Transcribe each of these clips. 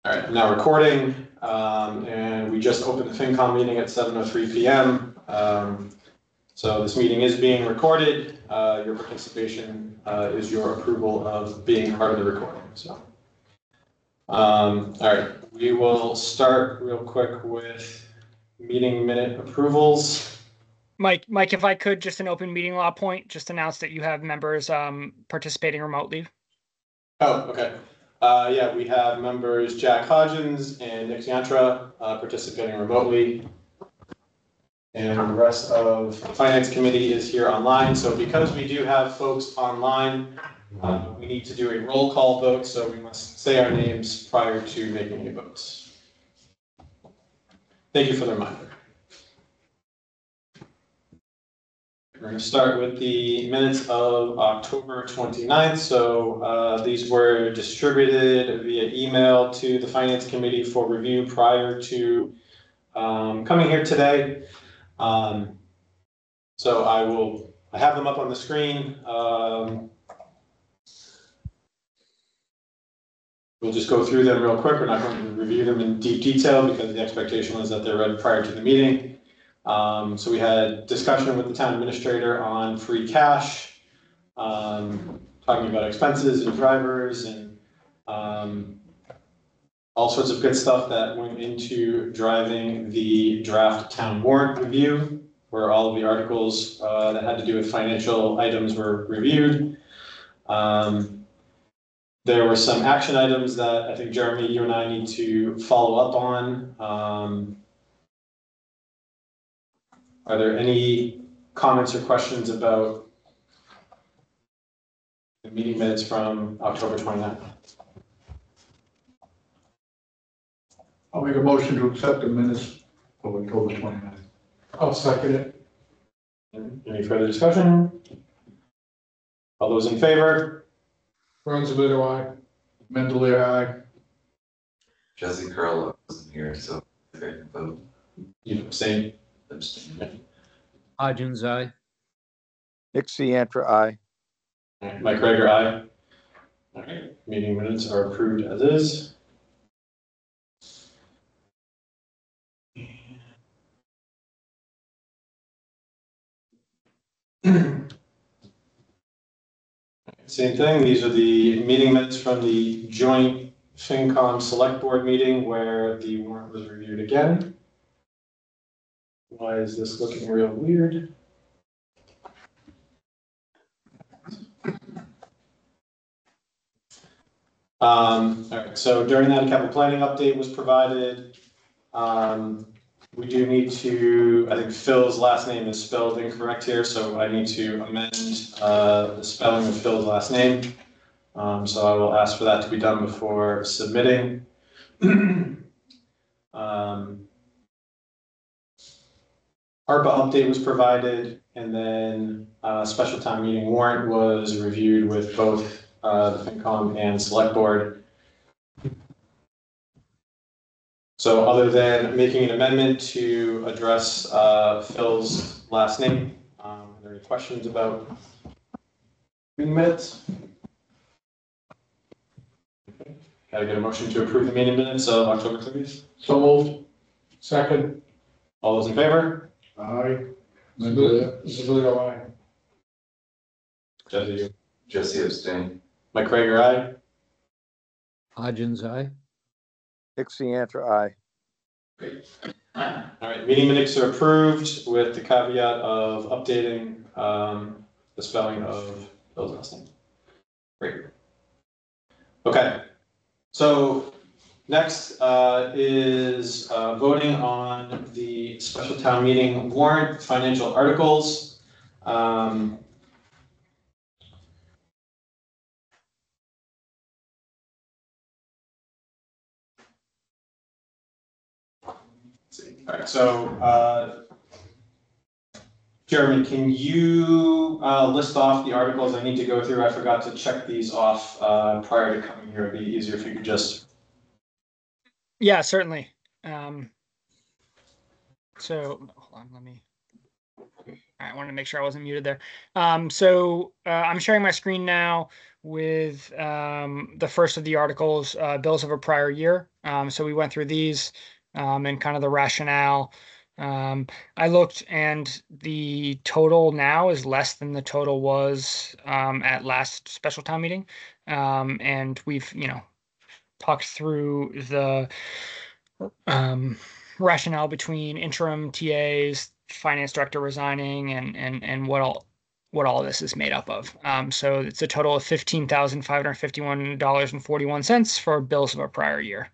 All right, now recording, and we just opened the FinCom meeting at 7:03 p.m. So this meeting is being recorded. Your participation is your approval of being part of the recording. So, all right, we will start real quick with meeting minute approvals. Mike, if I could, just an open meeting law point, just announce that you have members participating remotely. Oh, okay. Yeah, we have members Jack Hodgins and Nick Yantra participating remotely. And the rest of the Finance Committee is here online. So because we do have folks online, we need to do a roll call vote. So we must say our names prior to making any votes. Thank you for the reminder. We're going to start with the minutes of October 29th. So these were distributed via email to the Finance Committee for review prior to coming here today. So I have them up on the screen. We'll just go through them real quick. We're not going to review them in deep detail because the expectation was that they're read prior to the meeting. So we had discussion with the town administrator on free cash, talking about expenses and drivers and all sorts of good stuff that went into driving the draft town warrant review, where all of the articles that had to do with financial items were reviewed. There were some action items that I think, Jeremy, you and I need to follow up on. Are there any comments or questions about the meeting minutes from October 29th? I'll make a motion to accept the minutes of October 29th. I'll second it. Any further discussion? All those in favor? Ronzavito, aye. Mendeley, aye. Jesse Curl wasn't here, so I can vote. You abstain? Abstain. Hodgins, aye. Nick Yantra, aye. Mike Rager, aye. All right, meeting minutes are approved as is. Same thing, these are the meeting minutes from the joint FinCom Select Board meeting where the warrant was reviewed again. Why is this looking real weird? All right, so during that, a capital planning update was provided. We do need to, I think Phil's last name is spelled incorrect here, so I need to amend the spelling of Phil's last name. So I will ask for that to be done before submitting. ARPA update was provided, and then special town meeting warrant was reviewed with both the FinCom and Select Board. So other than making an amendment to address Phil's last name, are there any questions about meeting minutes? Okay. Can I get a motion to approve the meeting minutes of October 30th? So moved. Second. All those in favor? Aye. Mendeley. Zavito, aye. Jesse, you. Jesse abstain. Mike Rager, aye. Hodgins, aye. Nick Yantra, aye. Great. All right, meeting minutes are approved with the caveat of updating the spelling of Phil's last name. Great. Okay, so next is voting on the special town meeting warrant financial articles. All right, so Jeremy, can you list off the articles I need to go through? I forgot to check these off prior to coming here. It'd be easier if you could just. Yeah, certainly. So hold on, let me. I wanted to make sure I wasn't muted there. So I'm sharing my screen now with the first of the articles, bills of a prior year. So we went through these and kind of the rationale. I looked, and the total now is less than the total was at last special town meeting. And we've, talked through the rationale between interim TAs, finance director resigning, and what all of this is made up of. So it's a total of $15,551.41 for bills of a prior year.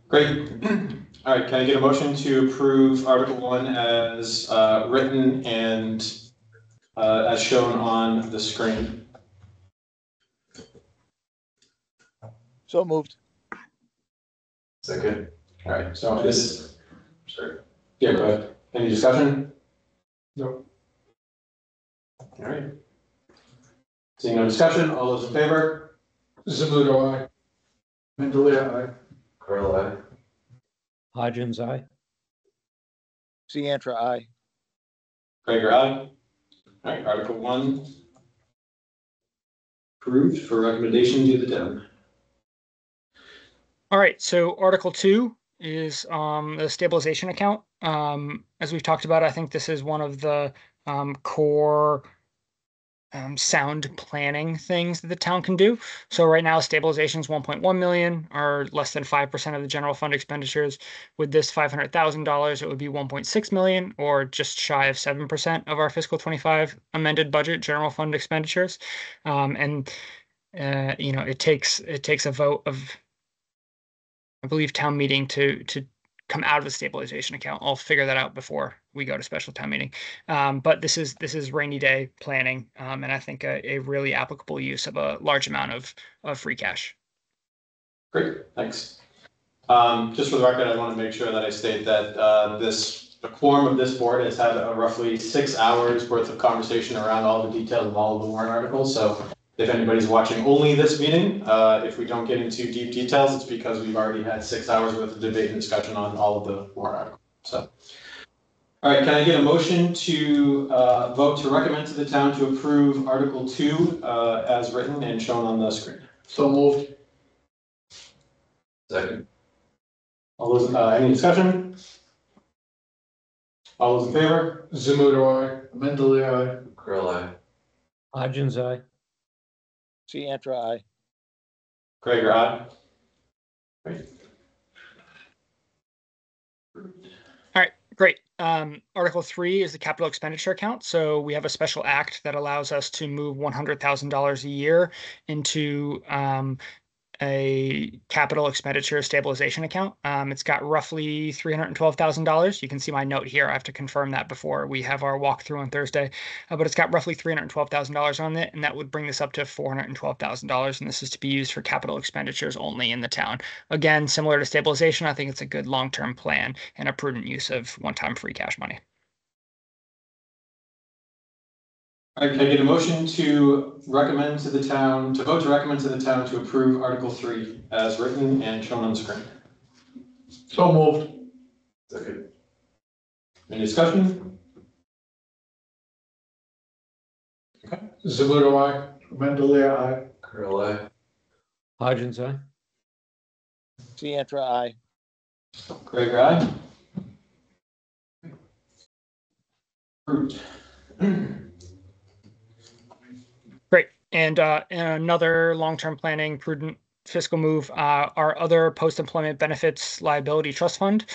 Great. All right, can I get a motion to approve Article 1 as written and as shown on the screen? So moved. Second. All right, so this, Sorry. yeah, go ahead. Any discussion? No. All right. Seeing no discussion, all those in favor? Zamudo, aye. Mendelea, aye. Curl, I. Hodgins, aye. Seantra, aye. Gregor, aye. All right, Article 1 approved for recommendation to the town. All right, so Article 2 is the stabilization account. As we've talked about, I think this is one of the core sound planning things that the town can do. So right now, stabilization is 1.1 million, or less than 5% of the general fund expenditures. With this $500,000, it would be 1.6 million, or just shy of 7% of our fiscal 25 amended budget general fund expenditures. It takes a vote of, I believe, town meeting to come out of the stabilization account. I'll figure that out before we go to special town meeting. But this is rainy day planning, and I think a really applicable use of a large amount of free cash. Great, thanks. Just for the record, I want to make sure that I state that the quorum of this board has had roughly 6 hours worth of conversation around all the details of all of the warrant articles. So if anybody's watching only this meeting, if we don't get into deep details, it's because we've already had 6 hours worth of debate and discussion on all of the warrant articles. So, all right, can I get a motion to vote to recommend to the town to approve Article 2 as written and shown on the screen? So moved. Second. All those, any discussion? All those in favor? Zamudo, aye. Mendelea, aye. Curl, I. Hodgins, aye. Seantra, aye. Gregor, aye. Great. All right, great. Article 3 is the capital expenditure account. So we have a special act that allows us to move $100,000 a year into a capital expenditure stabilization account. It's got roughly $312,000. You can see my note here. I have to confirm that before we have our walkthrough on Thursday. But it's got roughly $312,000 on it, and that would bring this up to $412,000. And this is to be used for capital expenditures only in the town. Again, similar to stabilization, I think it's a good long-term plan and a prudent use of one-time free cash money. All right, can I get a motion to recommend to the town, to vote to recommend to the town to approve Article 3 as written and shown on the screen? So moved. Second. Any discussion? Zamudo, aye. Mendelea, aye. Curl, I. Hodgins, aye. Seantra, aye. Gregor, aye. Approved. Great. And another long-term planning, prudent fiscal move, our other post-employment benefits liability trust fund.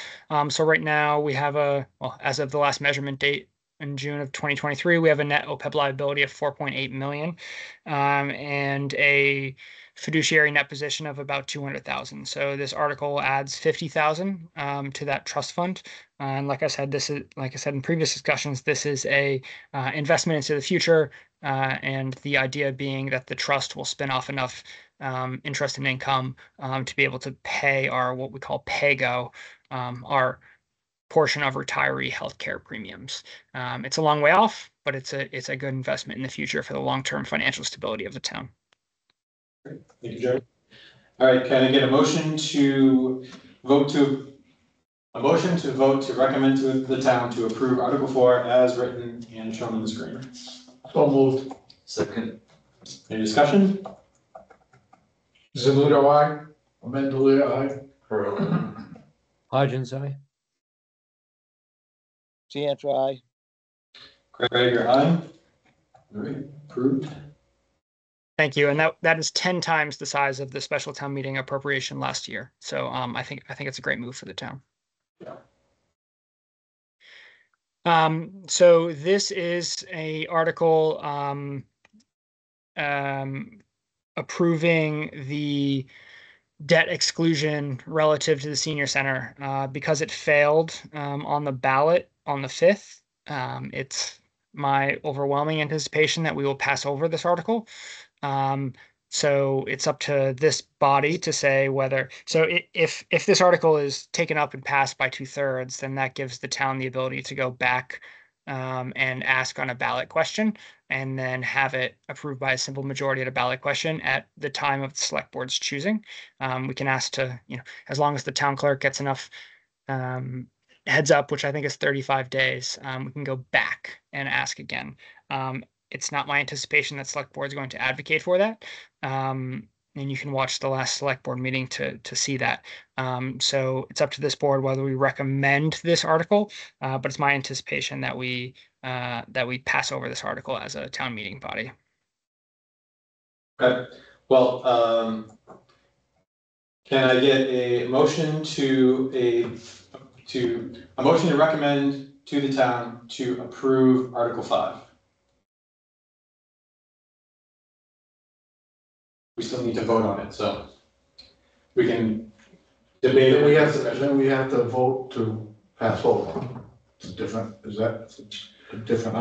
So right now we have as of the last measurement date in June of 2023, we have a net OPEB liability of 4.8 million and a fiduciary net position of about 200,000. So this article adds 50,000 to that trust fund. And like I said, in previous discussions, this is a investment into the future. And the idea being that the trust will spin off enough interest and income to be able to pay our what we call PAYGO, our portion of retiree healthcare premiums. It's a long way off, but it's a good investment in the future for the long-term financial stability of the town. Great. Thank you, Joe. All right, can I get a motion to vote to recommend to the town to approve Article 4 as written and shown on the screen? So moved. Second. Any discussion? Zamudo, aye. Mendeley, aye. Curl. Hodgins, aye. Cantor, aye. Gregor, aye. All right, approved. Thank you. And that is 10 times the size of the special town meeting appropriation last year. So I think it's a great move for the town. Yeah. So this is a article approving the debt exclusion relative to the senior center because it failed on the ballot on the 5th. It's my overwhelming anticipation that we will pass over this article. So it's up to this body to say whether, so if this article is taken up and passed by 2/3, then that gives the town the ability to go back and ask on a ballot question and then have it approved by a simple majority at a ballot question at the time of the select board's choosing. We can ask to, as long as the town clerk gets enough heads up, which I think is 35 days, we can go back and ask again. It's not my anticipation that select board is going to advocate for that. And you can watch the last select board meeting to see that. So it's up to this board whether we recommend this article, but it's my anticipation that we pass over this article as a town meeting body. Okay. Well, can I get a motion to recommend to the town to approve Article 5? We still need to vote on it, so we can debate it. Then we have to vote to pass over. It's different, is that a different,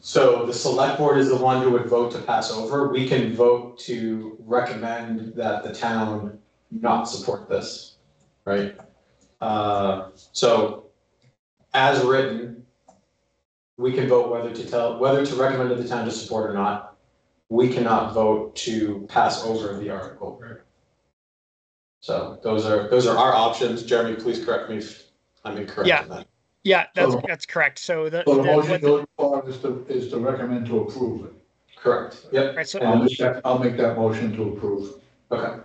So the select board is the one who would vote to pass over. We can vote to recommend that the town not support this, right? So as written, we can vote whether to recommend to the town to support or not. We cannot vote to pass over the article. So those are our options. Jeremy, please correct me if I'm incorrect in that. Yeah, that's correct. So the motion going forward is to recommend to approve it. Correct. Yep. Right, so I'll make that motion to approve. Okay.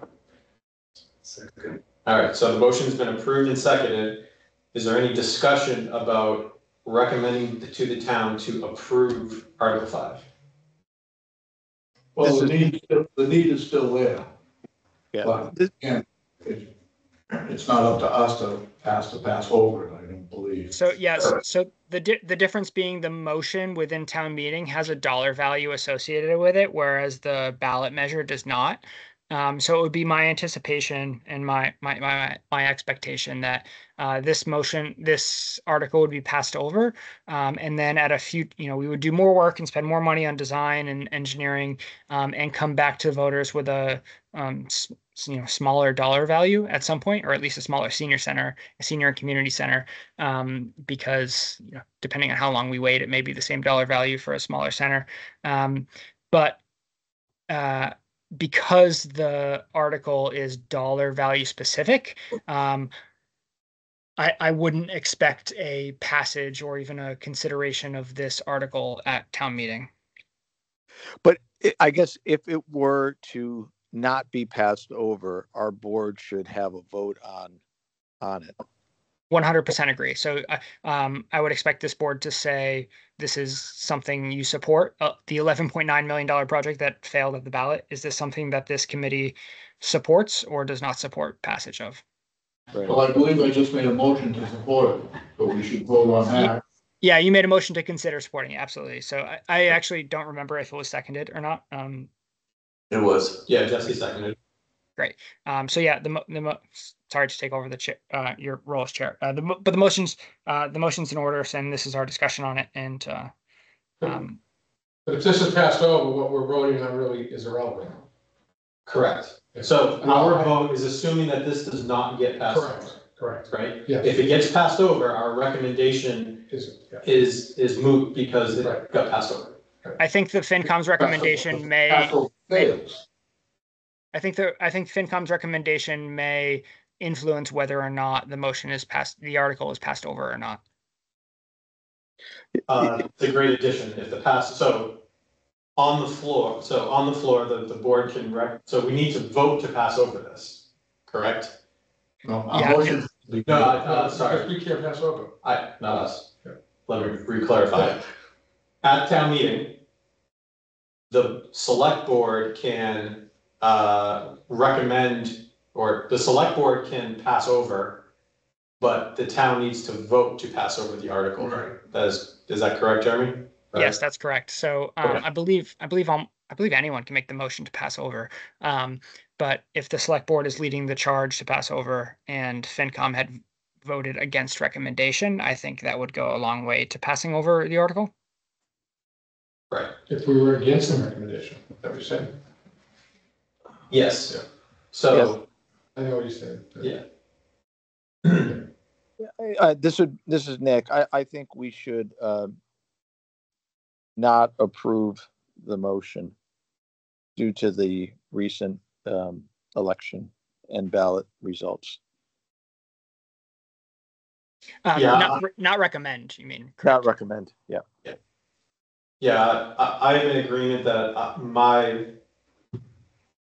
Second. All right. So the motion's been approved and seconded. Is there any discussion about recommending to the town to approve Article 5? Well, the need is still there. Yeah. But again, it's not up to us to pass over it, I don't believe. So yes, so the difference being the motion within town meeting has a dollar value associated with it, whereas the ballot measure does not. So it would be my anticipation and my expectation that this article would be passed over, and then at a few, we would do more work and spend more money on design and engineering, and come back to voters with a smaller dollar value at some point, or at least a smaller senior and community center, because depending on how long we wait, it may be the same dollar value for a smaller center, but because the article is dollar value specific, I wouldn't expect a passage or even a consideration of this article at town meeting. But I guess if it were to not be passed over, our board should have a vote on it. 100% agree. So I would expect this board to say this is something you support. The $11.9 million project that failed at the ballot, is this something that this committee supports or does not support passage of? Right. Well, I believe I just made a motion to support it, but we should vote on that. Yeah, you made a motion to consider supporting it, absolutely. So I actually don't remember if it was seconded or not. It was. Yeah, Jesse seconded. Great. So yeah, sorry to take over the chair, your role as chair. But the motion's in order, and this is our discussion on it. And But if this is passed over, what we're voting on really is irrelevant. Correct. So our vote is assuming that this does not get passed over. Correct. Right? Yes. If it gets passed over, our recommendation is moot because it got passed over. I think the FinCom's recommendation may. Fails. I think FinCom's recommendation may influence whether or not the motion is passed, the article is passed over or not. It's a great addition. If the pass, so on the floor, the board can so we need to vote to pass over this, correct? No, our Yeah, motion. Sorry. Because we can't pass over. Not us. Yeah. Let me re-clarify. At town meeting, the select board can recommend, or the select board can pass over, but the town needs to vote to pass over the article. Right. Is that correct, Jeremy? yes, that's correct. So Okay. I believe anyone can make the motion to pass over. But if the select board is leading the charge to pass over and FinCom had voted against recommendation, I think that would go a long way to passing over the article. Right. If we were against the recommendation, that we said. Yes. Yeah. So. I know what you said. Yeah. This is Nick. I think we should not approve the motion due to the recent election and ballot results. Not recommend, you mean? Correct. Not recommend. Yeah. Yeah, I am in agreement that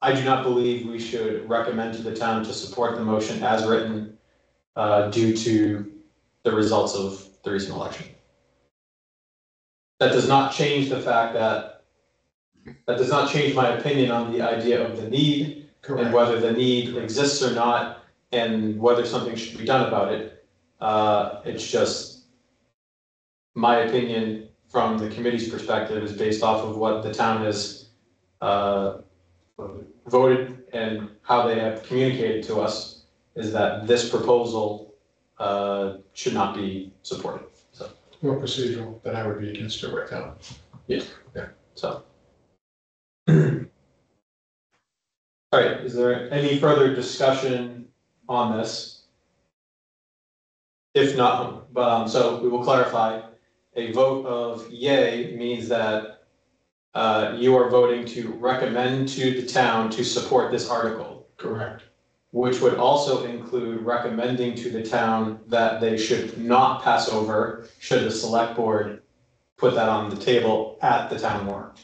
I do not believe we should recommend to the town to support the motion as written due to the results of the recent election. That does not change the fact that does not change my opinion on the idea of the need. Correct. And whether the need exists or not, and whether something should be done about it. It's just my opinion from the committee's perspective is based off of what the town has voted and how they have communicated to us, is that this proposal should not be supported. So More procedural than I would be against it right now. yeah. So. All right, is there any further discussion on this? If not, but so we will clarify. A vote of yay means that you are voting to recommend to the town to support this article. Correct. Which would also include recommending to the town that they should not pass over should the select board put that on the table at the town warrant.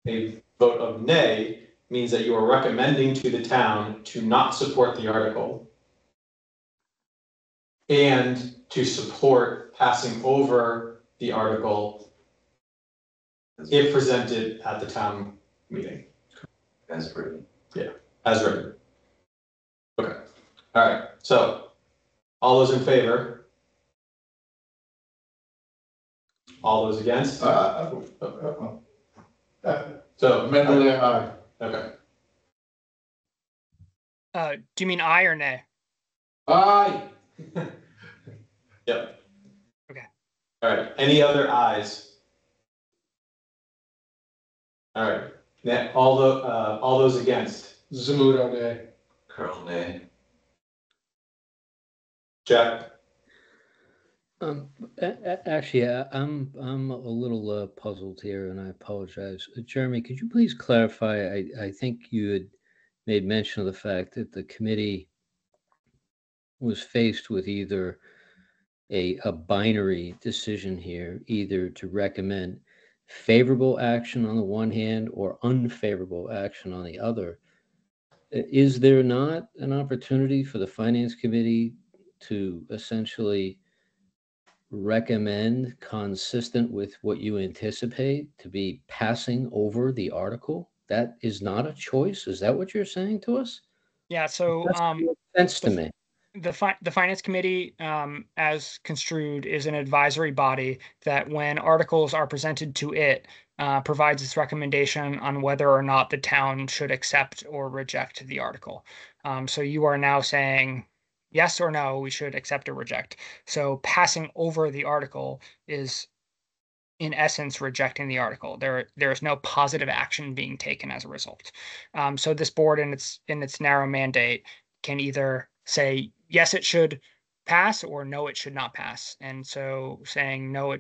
A vote of nay means that you are recommending to the town to not support the article and to support passing over the article if presented at the town meeting. As written. Yeah, as written. Okay. All right. So, all those in favor? All those against? So, Amendment, aye. okay. Do you mean aye or nay? Aye. Yep. Okay. All right. Any other ayes? All right. All those against? Zamudo, nay. Curl, nay. Jack? Actually, I'm a little puzzled here, and I apologize. Jeremy, could you please clarify? I think you had made mention of the fact that the committee was faced with either a binary decision here, either to recommend favorable action on the one hand or unfavorable action on the other. Is there not an opportunity for the Finance Committee to essentially recommend, consistent with what you anticipate, to be passing over the article? That is not a choice? Is that what you're saying to us? Yeah, so Sense to me. the Finance Committee, as construed, is an advisory body that when articles are presented to it, provides its recommendation on whether or not the town should accept or reject the article. So you are now saying yes or no, we should accept or reject. So passing over the article is, in essence, rejecting the article. There is no positive action being taken as a result. So this board, in its narrow mandate, can either say yes, it should pass, or no, it should not pass. And so saying no,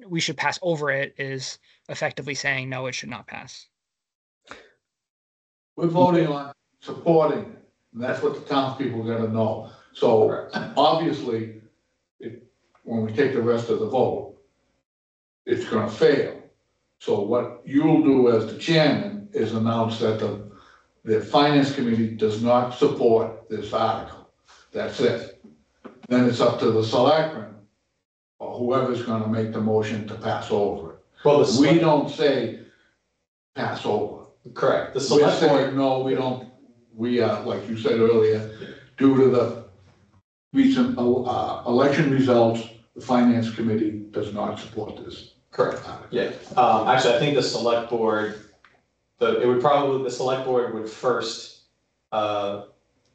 we should pass over it is effectively saying no, it should not pass. We're voting on supporting it, and that's what the townspeople gotta know. So obviously, when we take the rest of the vote, it's gonna fail. So what you'll do as the chairman is announce that the the finance committee does not support this article. That's it. Then it's up to the selectmen or whoever's gonna make the motion to pass over it. Well, We don't say pass over. correct. The We're select board, saying, no, we don't, we are, like you said earlier, due to the recent, election results, the finance committee does not support this. correct. Yeah. Actually, I think the select board, the select board would first,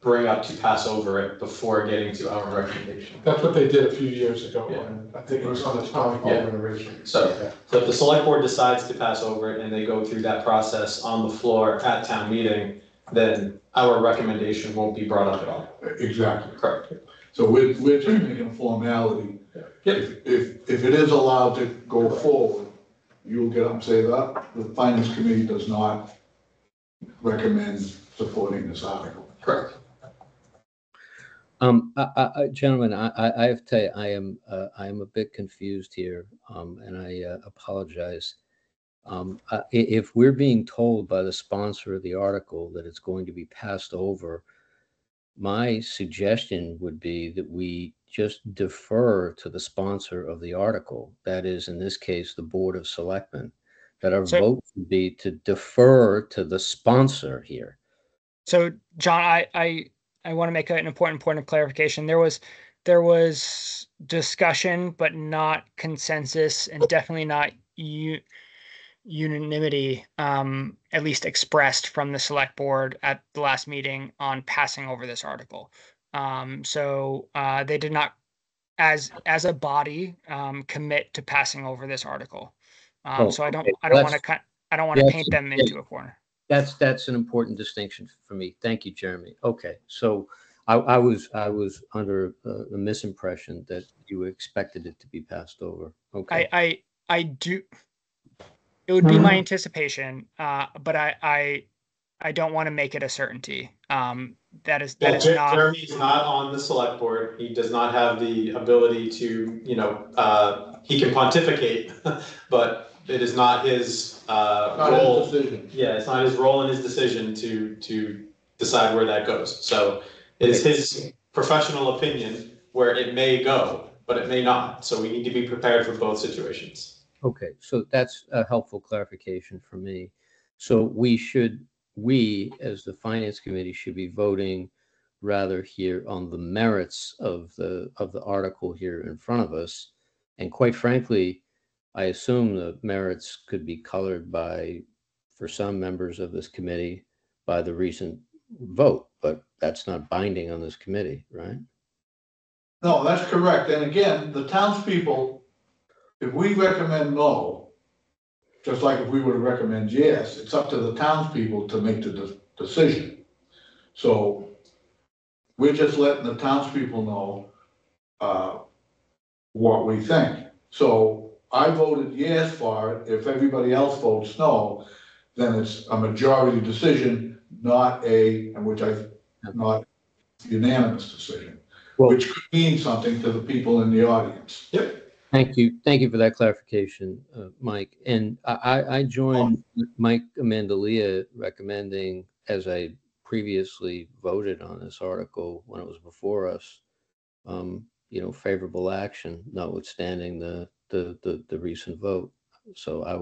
bring up to pass over it before getting to our recommendation. That's what they did a few years ago, Yeah. and I think it was on the town hall Yeah. renovation. So if the select board decides to pass over it and they go through that process on the floor at town meeting, then our recommendation won't be brought up at all. Exactly. Correct. So we're just making a formality. Yep. If it is allowed to go forward, you'll get up and say that the finance committee does not recommend supporting this article. Correct. Gentlemen, I have to tell you, I am a bit confused here, and I apologize. If we're being told by the sponsor of the article that it's going to be passed over, my suggestion would be that we just defer to the sponsor of the article. That is, in this case, the Board of Selectmen. That our vote would be to defer to the sponsor here. So, John, I want to make an important point of clarification. There was discussion, but not consensus, and definitely not unanimity, at least expressed from the select board at the last meeting on passing over this article. So they did not, as a body, commit to passing over this article. So I don't want to paint them into a corner. That's an important distinction for me. Thank you, Jeremy. Okay, so I was under the misimpression that you expected it to be passed over. Okay. I do. It would be my anticipation, but I don't want to make it a certainty. That is not. Jeremy is not on the select board. He does not have the ability to, he can pontificate, but it is not his role. Not his decision. Yeah, it's not his role in his decision to decide where that goes. So it is his professional opinion where it may go, but it may not. So we need to be prepared for both situations. Okay, so that's a helpful clarification for me. So we as the finance committee should be voting rather here on the merits of the article here in front of us. And quite frankly, I assume the merits could be colored by, for some members of this committee, by the recent vote, but that's not binding on this committee, right? No, that's correct. And again, the townspeople, if we recommend no, just like if we were to recommend yes, it's up to the townspeople to make the decision. So we're just letting the townspeople know what we think. So I voted yes for it. If everybody else votes no, then it's a majority decision, not unanimous decision, Well, which could mean something to the people in the audience. Yep. Thank you for that clarification, Mike. And I join Mike Amendolia recommending, as I previously voted on this article when it was before us, favorable action, notwithstanding the recent vote. So I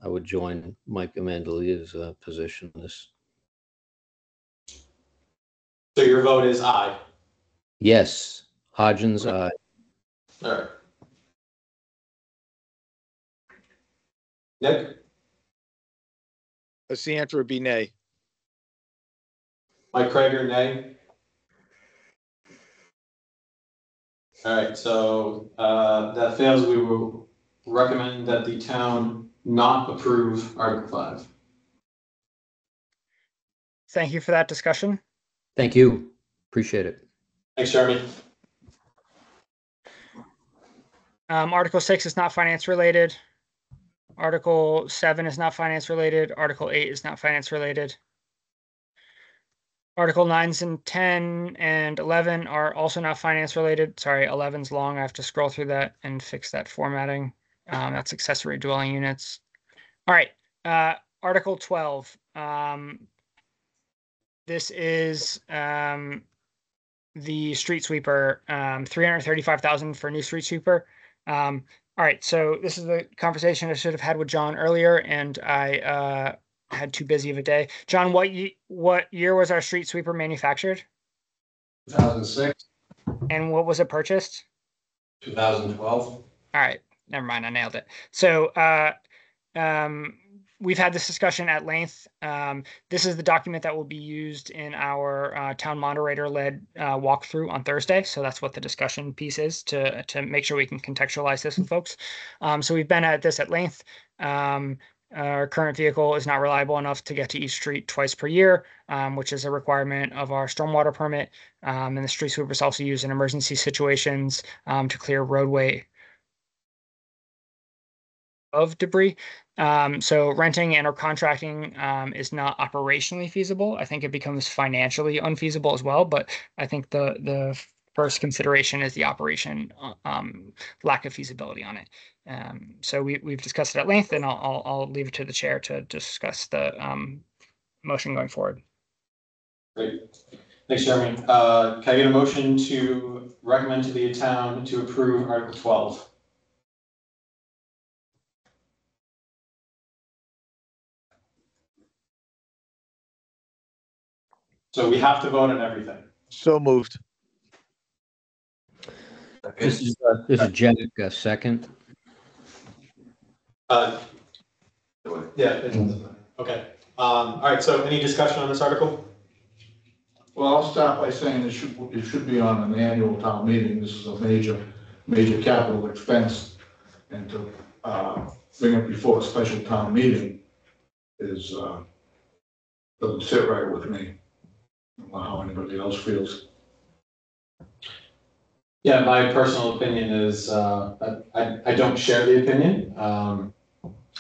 would join Mike Amendolia's position on this. So your vote is aye. Yes, Hodgins, aye. All right. Nick? That's the answer would be nay. Mike Krager, nay. All right, so that fails. We will recommend that the town not approve Article 5. Thank you for that discussion. Thank you. Appreciate it. Thanks, Jeremy. Article 6 is not finance related. Article 7 is not finance related. Article 8 is not finance related. Article 9 and 10 and 11 are also not finance related. Sorry, 11's long. I have to scroll through that and fix that formatting. That's accessory dwelling units. All right. Article 12. This is the street sweeper, 335,000 for new street sweeper. All right, so this is the conversation I should have had with John earlier, and I had too busy of a day. John, what year was our street sweeper manufactured? 2006, And what was it purchased? 2012. All right, never mind, I nailed it. So we've had this discussion at length. This is the document that will be used in our town moderator-led walkthrough on Thursday. So that's what the discussion piece is, to make sure we can contextualize this with folks. So we've been at this at length. Our current vehicle is not reliable enough to get to each street twice per year, which is a requirement of our stormwater permit. And the street sweeper is also used in emergency situations to clear roadway of debris. So renting and or contracting is not operationally feasible. I think it becomes financially unfeasible as well, but I think the first consideration is the operation lack of feasibility on it. So we've discussed it at length, and I'll leave it to the chair to discuss the motion going forward. Great. Thanks, Jeremy. Can I get a motion to recommend to the town to approve Article 12? So we have to vote on everything. So moved. This is Jack, second. Yeah. Okay. All right. So any discussion on this article? Well, I'll start by saying it should be on an annual town meeting. This is a major capital expense, and to bring it before a special town meeting is doesn't sit right with me. I don't know how anybody else feels. Yeah, my personal opinion is I don't share the opinion.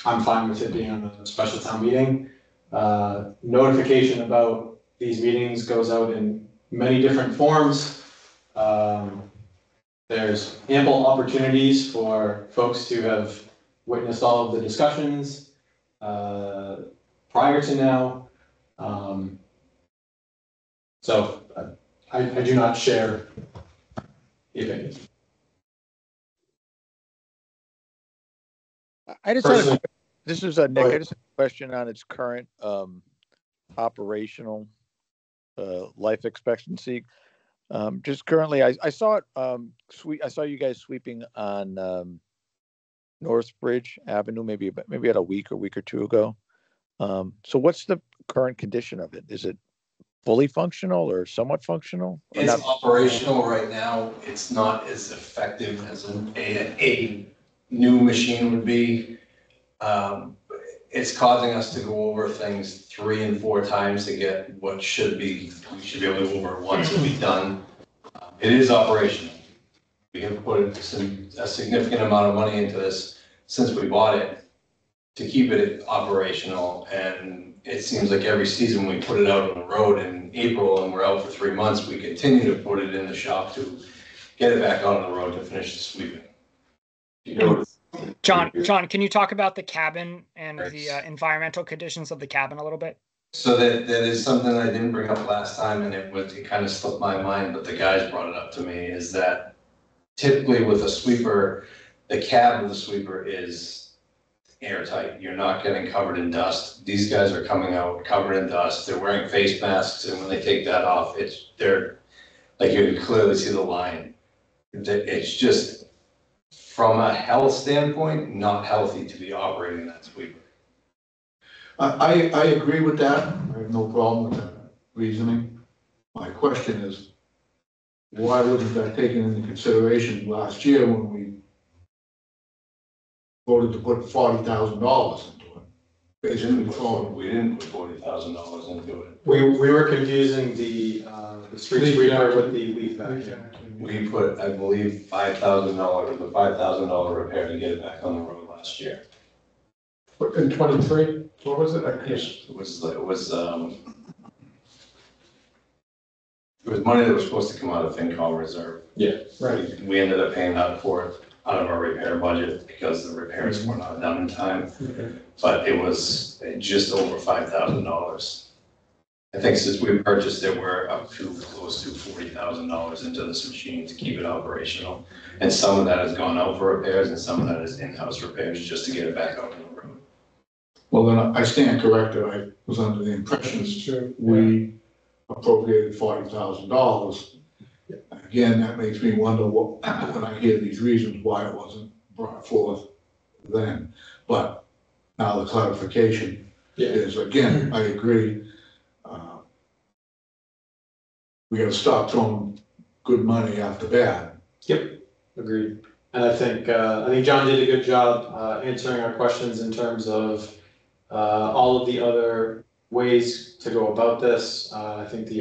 I'm fine with it being on a special town meeting. Notification about these meetings goes out in many different forms. There's ample opportunities for folks to have witnessed all of the discussions prior to now. So I do not share the opinion. I just had a, this is a Nick. I just have a question on its current operational life expectancy. Just currently, I saw it. I saw you guys sweeping on Northbridge Avenue, maybe at a week or two ago. So what's the current condition of it? Is it fully functional or somewhat functional? Or It's not? operational right now. It's not as effective as a new machine would be. It's causing us to go over things 3 and 4 times to get what we should be able to go over once and be done. It is operational. We have put a significant amount of money into this since we bought it to keep it operational, and it seems like every season we put it out on the road in April and we're out for 3 months, we continue to put it in the shop to get it back out on the road to finish the sweeping. You know, John, can you talk about the cabin and the environmental conditions of the cabin a little bit? So that is something I didn't bring up last time, and it kind of slipped my mind, but the guys brought it up to me, is that typically with a sweeper, the cab of the sweeper is airtight. You're not getting covered in dust. These guys are coming out covered in dust. They're wearing face masks, and when they take that off, they're like, you can clearly see the line. It's just, from a health standpoint, not healthy to be operating that sweeper. I agree with that. I have no problem with that reasoning. My question is, why wasn't that taken into consideration last year when we voted to put $40,000 into it? Basically, We didn't put $40,000 into it. We were confusing the street sweeper with the leaf vacuum. We put, I believe, $5,000, the $5,000 repair to get it back on the road last year. In 23, what was it? It was money that was supposed to come out of FinCom reserve. Yeah. Right. We ended up paying out for it out of our repair budget because the repairs were not done in time. Okay. But it was just over $5,000. I think since we purchased it, we're up to close to $40,000 into this machine to keep it operational. And some of that has gone out for repairs and some of that is in-house repairs just to get it back out on the road. Well, then I stand corrected. I was under the impression we appropriated $40,000. Again, that makes me wonder what, when I hear these reasons, why it wasn't brought forth then. But now the clarification is, again, I agree. We gotta stop throwing good money after bad. Yep, agreed. And I think John did a good job answering our questions in terms of all of the other ways to go about this. I think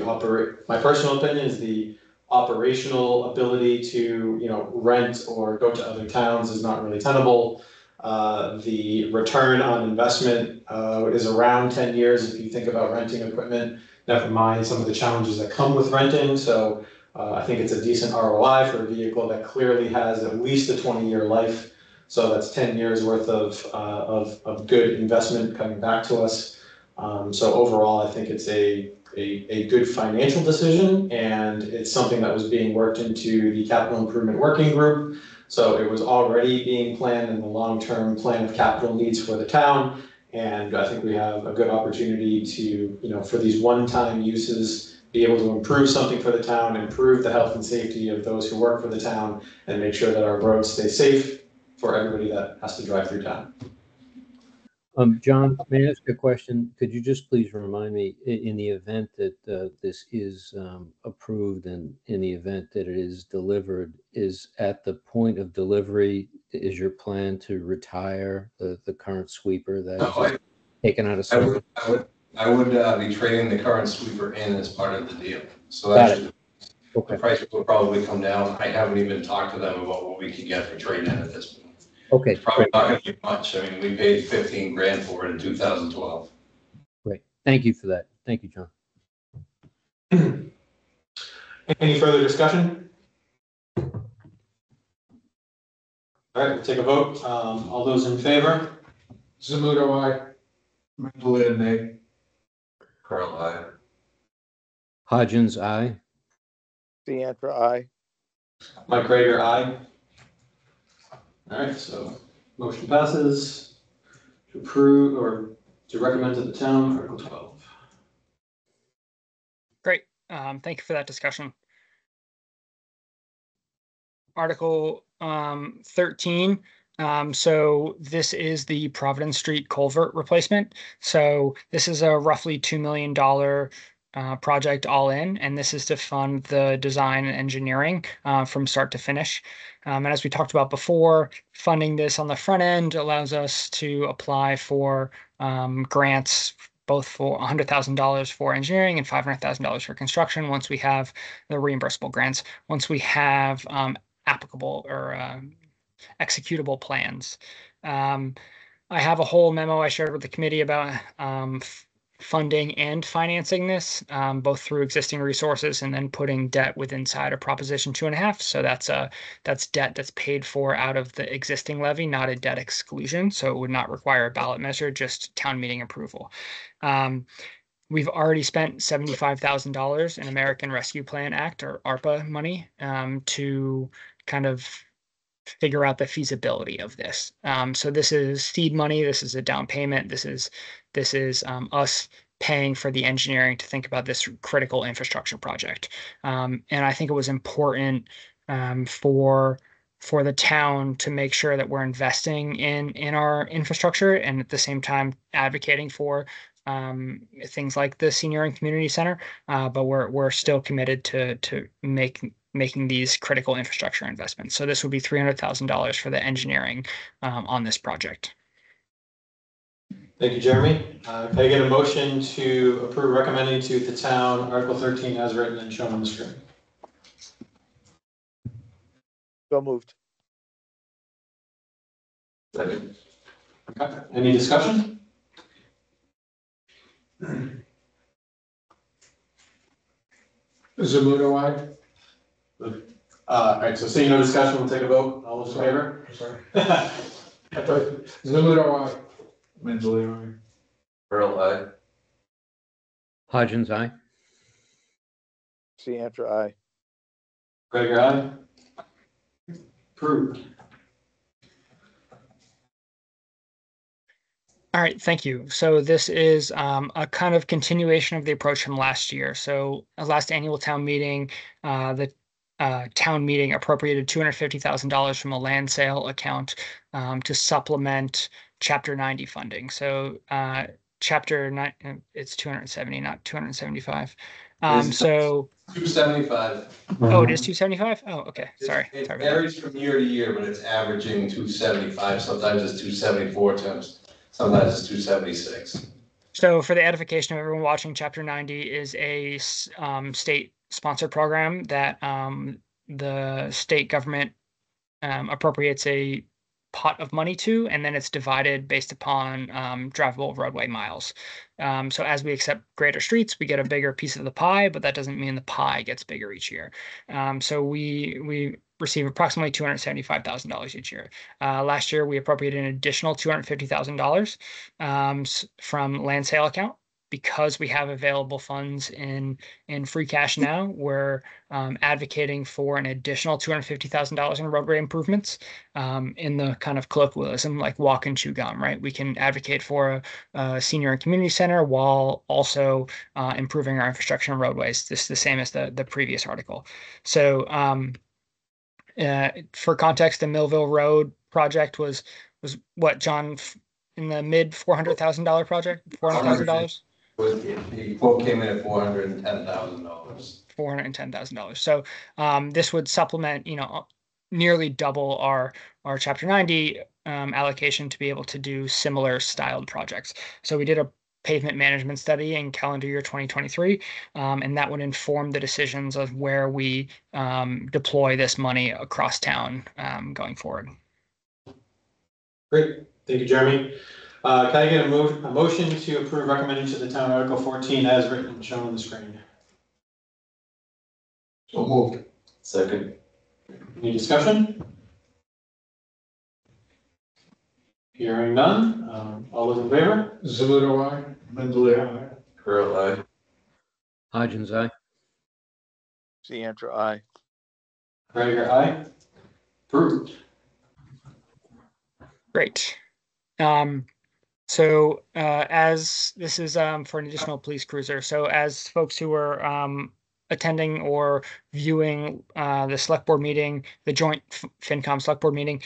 my personal opinion is the operational ability to rent or go to other towns is not really tenable. The return on investment is around 10 years if you think about renting equipment. Never mind some of the challenges that come with renting. So I think it's a decent ROI for a vehicle that clearly has at least a 20-year life. So that's 10 years worth of good investment coming back to us. So overall, I think it's a good financial decision, and it's something that was being worked into the capital improvement working group. So it was already being planned in the long-term plan of capital needs for the town. And I think we have a good opportunity to, for these one-time uses, be able to improve something for the town, improve the health and safety of those who work for the town, and make sure that our roads stay safe for everybody that has to drive through town. John, may I ask a question? Could you just please remind me, in the event that this is approved and in the event that it is delivered, is at the point of delivery, is your plan to retire the current sweeper that is taken out of service? I would be trading the current sweeper in as part of the deal. So that's the price will probably come down. I haven't even talked to them about what we could get for trading in at this point. Okay. It's probably not going to be much. I mean, we paid 15 grand for it in 2012. Great. Thank you for that. Thank you, John. Any further discussion? All right, we'll take a vote. All those in favor? Zamuto, aye. Mentally, nay. Carl, I. Hodgins, aye. Deantra, aye. Mike Rager, aye. All right, so motion passes to approve or to recommend to the town, Article 12. Great. Thank you for that discussion. Article 13. So this is the Providence Street culvert replacement. So this is a roughly $2 million project all in, and this is to fund the design and engineering from start to finish. And as we talked about before, funding this on the front end allows us to apply for grants, both for $100,000 for engineering and $500,000 for construction once we have the reimbursable grants, once we have applicable or executable plans. I have a whole memo I shared with the committee about funding and financing this, both through existing resources and then putting debt within inside of Proposition 2.5. So that's debt that's paid for out of the existing levy, not a debt exclusion. So it would not require a ballot measure, just town meeting approval. We've already spent $75,000 in American Rescue Plan Act or ARPA money to kind of figure out the feasibility of this. So this is seed money. This is a down payment. This is us paying for the engineering to think about this critical infrastructure project. And I think it was important for the town to make sure that we're investing in our infrastructure and at the same time advocating for things like the senior and community center. But we're still committed to making these critical infrastructure investments. So this would be $300,000 for the engineering on this project. Thank you, Jeremy. Can I get a motion to approve recommending to the town Article 13 as written and shown on the screen? So moved. Second. Okay. Any discussion? Zamuto, aye. All right, so seeing no discussion, we'll take a vote. All those in favor? Sorry. Zamuto, aye. Mentally, aye. Carl, I. Hodgins, aye. Piantra, aye. Gregor, aye. Approved. All right, thank you. So this is a kind of continuation of the approach from last year. So last annual town meeting, the town meeting appropriated $250,000 from a land sale account to supplement Chapter 90 funding. So Chapter 9, it's 270, not 275. So 275. oh, it is 275. Oh, okay. Sorry. It Sorry about that. varies from year to year, but it's averaging 275. Sometimes it's 274 times. Sometimes it's 276. So for the edification of everyone watching, Chapter 90 is a state-sponsored program that the state government appropriates a pot of money to, and then it's divided based upon drivable roadway miles. So as we accept greater streets, we get a bigger piece of the pie, but that doesn't mean the pie gets bigger each year. So we receive approximately $275,000 each year. Last year, we appropriated an additional $250,000 from land sale account. Because we have available funds in free cash now, we're advocating for an additional $250,000 in roadway improvements in the kind of colloquialism like walk and chew gum, right? We can advocate for a senior and community center while also improving our infrastructure and roadways. This is the same as the previous article. So for context, the Millville Road project was what, John, in the mid $400,000 project, $400,000? The quote came in at $410,000. $410,000. So this would supplement, nearly double our Chapter 90 allocation to be able to do similar styled projects. So we did a pavement management study in calendar year 2023, and that would inform the decisions of where we deploy this money across town going forward. Great, thank you, Jeremy. Can I get a motion to approve recommending to the town Article 14 as written and shown on the screen? So moved. Second. Any discussion? Hearing none. All those in favor? Zamuto, aye. Mendeleev, aye. Curl, aye. Hodgins, aye. Piantra, aye. Gregor, aye. Approved. Great. So as this is for an additional police cruiser, so as folks who are attending or viewing the select board meeting, the joint FinCom select board meeting,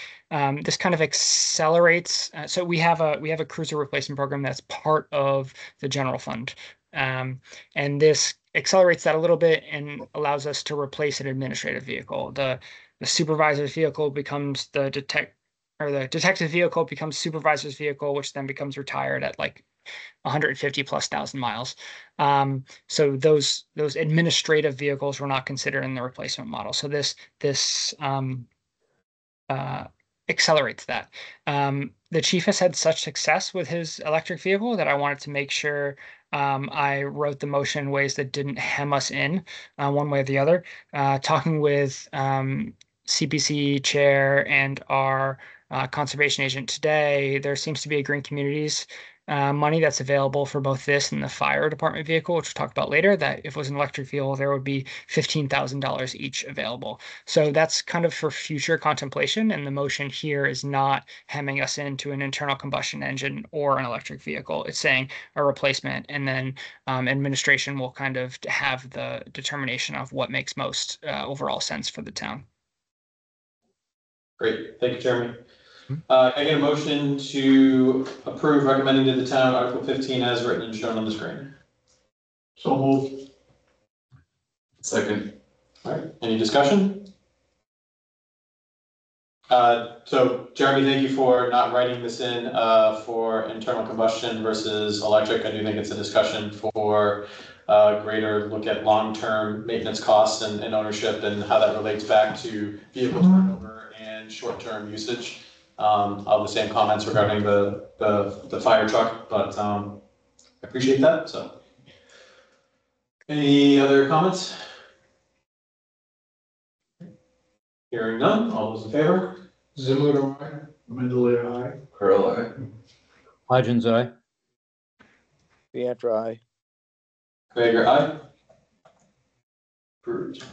this kind of accelerates. So we have a cruiser replacement program that's part of the general fund, and this accelerates that a little bit and allows us to replace an administrative vehicle. The supervisor's vehicle becomes the detective vehicle becomes supervisor's vehicle, which then becomes retired at like 150,000+ miles. So those administrative vehicles were not considered in the replacement model. So this accelerates that. The chief has had such success with his electric vehicle that I wanted to make sure I wrote the motion in ways that didn't hem us in one way or the other. Talking with CPC chair and our conservation agent today, there seems to be a green communities money that's available for both this and the fire department vehicle, which we'll talk about later, that if it was an electric vehicle, there would be $15,000 each available. So that's kind of for future contemplation, and the motion here is not hemming us into an internal combustion engine or an electric vehicle. It's saying a replacement, and then administration will kind of have the determination of what makes most overall sense for the town. Great, thank you, Jeremy. Can I get a motion to approve recommending to the town Article 15 as written and shown on the screen? So moved. Second. All right, any discussion? So Jeremy, thank you for not writing this in for internal combustion versus electric. I do think it's a discussion for greater look at long-term maintenance costs and ownership and how that relates back to vehicle turnover and short-term usage. All the same comments regarding the fire truck, but I appreciate that. So, any other comments? Hearing none, all those in favor? Zamuto, aye. Mendeleev, aye. Curl, aye. Hodgins, aye. Piantra, aye. Krager, aye. Approved.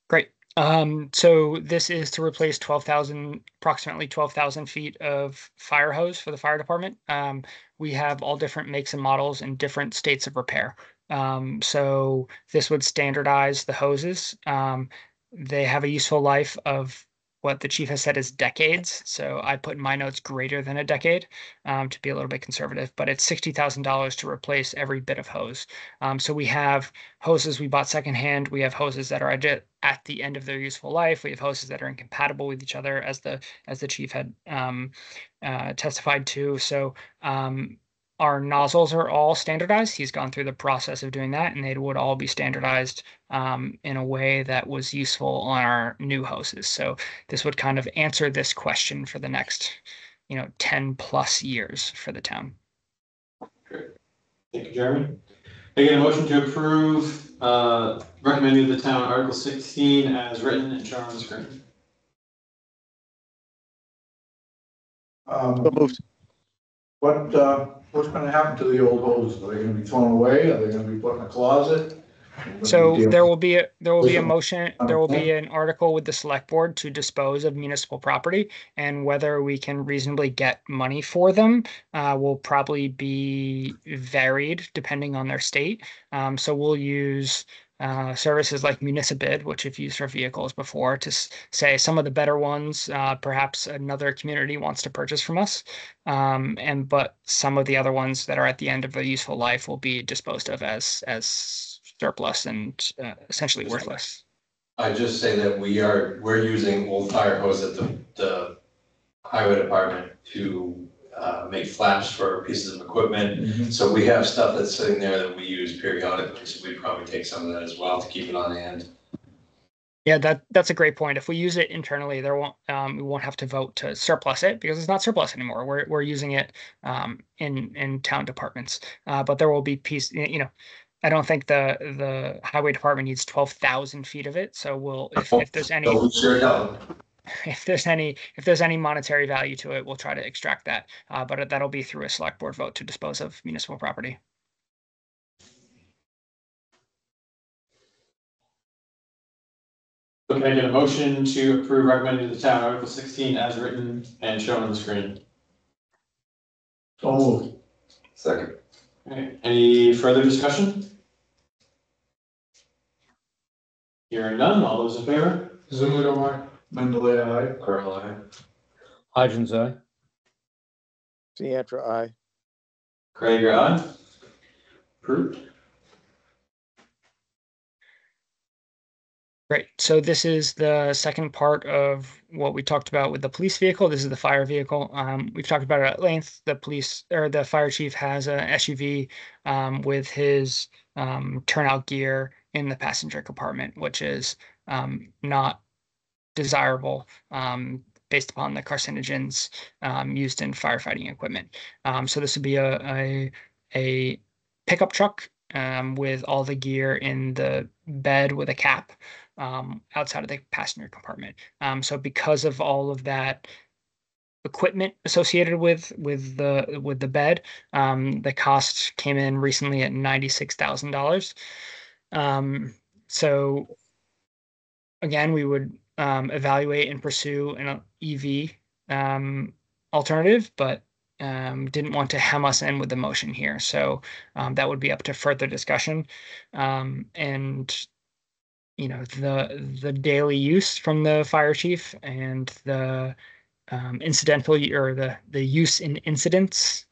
Great. So this is to replace approximately 12,000 feet of fire hose for the fire department. We have all different makes and models in different states of repair. So this would standardize the hoses. They have a useful life of what the chief has said is decades. So I put in my notes greater than a decade to be a little bit conservative, but it's $60,000 to replace every bit of hose. So we have hoses we bought secondhand. We have hoses that are at the end of their useful life. We have hoses that are incompatible with each other, as the chief had testified to. So our nozzles are all standardized. He's gone through the process of doing that, and they would all be standardized in a way that was useful on our new hoses. So this would kind of answer this question for the next, 10 plus years for the town. Great. Thank you, Jeremy. I get a motion to approve recommending the town Article 16 as written and shown on the screen. So moved. What's gonna happen to the old hoses? Are they gonna be thrown away? Are they gonna be put in a closet? So there will be a motion, there will be an article with the select board to dispose of municipal property, and whether we can reasonably get money for them will probably be varied depending on their state. So we'll use services like Municipid, which have used for vehicles before, to say some of the better ones, perhaps another community wants to purchase from us. But some of the other ones that are at the end of their useful life will be disposed of as surplus and essentially worthless. I just say that we're using old fire hose at the highway department to make flaps for pieces of equipment. So we have stuff that's sitting there that we use periodically, so we'd probably take some of that as well to keep it on hand. Yeah, that's a great point. If we use it internally, we won't have to vote to surplus it because it's not surplus anymore. We're using it in town departments, but there will be I don't think the highway department needs 12,000 feet of it. So if there's any, So we sure don't. if there's any monetary value to it, we'll try to extract that. But that'll be through a select board vote to dispose of municipal property. So can I get a motion to approve recommending the town Article 16 as written and shown on the screen? So moved. Second. Okay. Any further discussion? Hearing none, all those in favor? Zumuda, aye. Mendeley, aye. Carl, aye. Hodgins, aye. Deantra, aye. Krager, aye. Approved. Great. So this is the second part of what we talked about with the police vehicle. This is the fire vehicle. We've talked about it at length. The fire chief has an SUV with his turnout gear in the passenger compartment, which is not desirable based upon the carcinogens used in firefighting equipment. So this would be a pickup truck with all the gear in the bed with a cap outside of the passenger compartment. So because of all of that equipment associated with the bed, the cost came in recently at $96,000. So again, we would evaluate and pursue an EV alternative, but didn't want to hem us in with the motion here. So that would be up to further discussion. And the daily use from the fire chief and the incidental or the use in incidents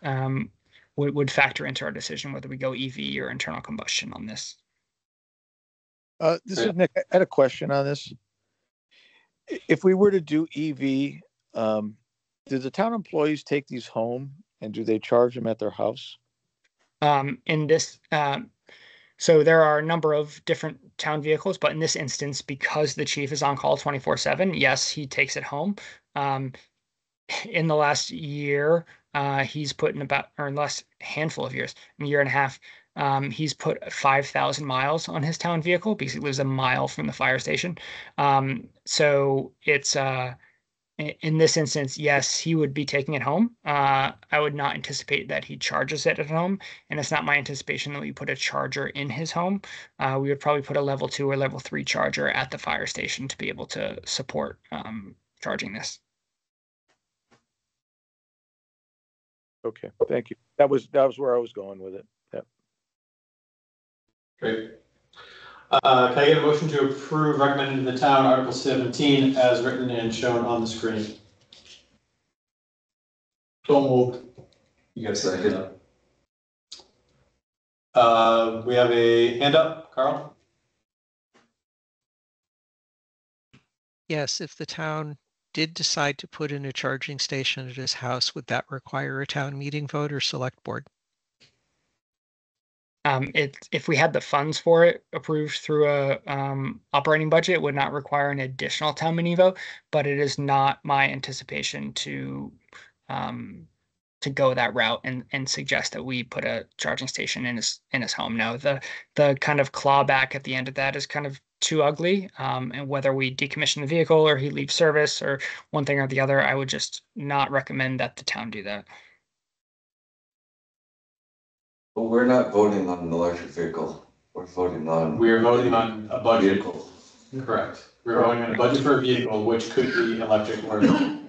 would factor into our decision whether we go EV or internal combustion on this. This is Nick. I had a question on this. If we were to do EV, do the town employees take these home and do they charge them at their house? In this, so there are a number of different town vehicles, but in this instance, because the chief is on call 24/7, yes, he takes it home. In the last year, he's put in or last handful of years, a year and a half, he's put 5,000 miles on his town vehicle because he lives a mile from the fire station. So it's in this instance, yes, he would be taking it home. I would not anticipate that he charges it at home, and it's not my anticipation that we put a charger in his home. We would probably put a level 2 or level 3 charger at the fire station to be able to support charging this. Okay, thank you. That was where I was going with it. Yep. Great. Can I get a motion to approve recommended to the town Article 17 as written and shown on the screen? So moved. You got a second? We have a hand up, Carl? Yes, if the town did decide to put in a charging station at his house, would that require a town meeting vote or select board? If we had the funds for it approved through a operating budget, it would not require an additional town meeting vote, but it is not my anticipation to go that route and suggest that we put a charging station in his home. No, the kind of clawback at the end of that is kind of too ugly. And whether we decommission the vehicle or he leaves service or one thing or the other, I would just not recommend that the town do that. But we're not voting on an electric vehicle. We're voting on. We're voting on a budget. Vehicle. Correct. We're voting on a budget for a vehicle, which could be electric or not.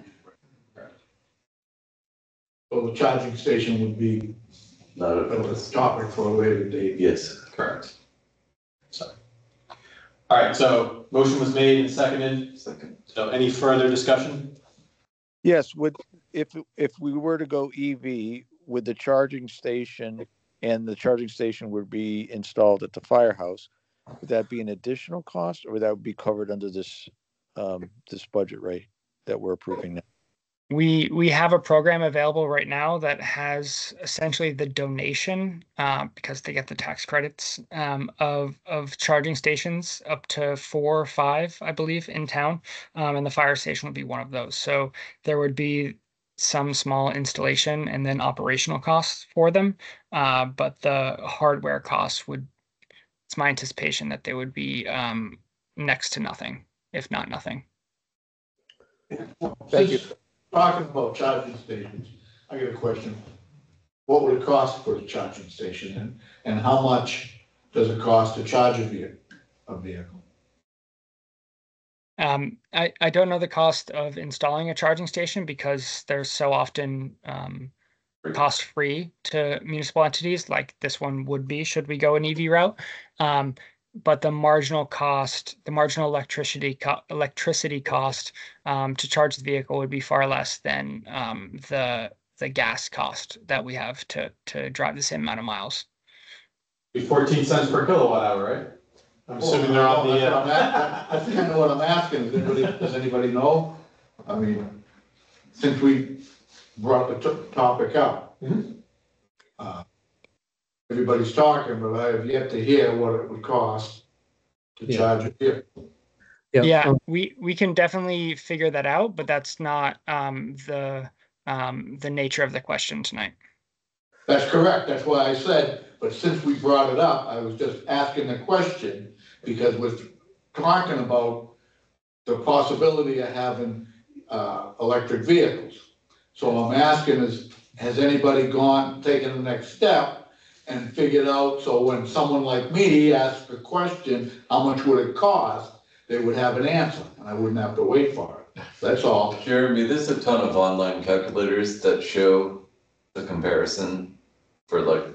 So the charging station would be Not a topic for a later date. Yes. Correct. So, all right, so motion was made and seconded. Second. So any further discussion? Yes, if we were to go EV, with the charging station, and the charging station would be installed at the firehouse, would that be an additional cost, or would that be covered under this this budget rate that we're approving now? We have a program available right now that has essentially the donation, because they get the tax credits, of charging stations up to 4 or 5, I believe, in town, and the fire station would be one of those. So there would be some small installation and then operational costs for them, but the hardware costs would. It's my anticipation that they would be next to nothing, if not nothing. Thank you. Talking about charging stations, I got a question. What would it cost for a charging station, and how much does it cost to charge a vehicle? I don't know the cost of installing a charging station because they're so often cost free to municipal entities, like this one would be should we go an EV route. But the marginal cost, the marginal electricity cost to charge the vehicle would be far less than the gas cost that we have to drive the same amount of miles. Be 14 cents per kilowatt hour, right? I'm assuming they're on the. I think I know what I'm asking. Does anybody know? I mean, since we brought the topic up, everybody's talking, but I have yet to hear what it would cost to charge a vehicle. Yeah, we can definitely figure that out, but that's not the nature of the question tonight. That's correct. That's why I said, but since we brought it up, I was just asking the question because we're talking about the possibility of having electric vehicles. So I'm asking has anybody taken the next step and figured out, so when someone like me asks a question, how much would it cost, they would have an answer, and I wouldn't have to wait for it. That's all. Jeremy, there's a ton of online calculators that show the comparison for the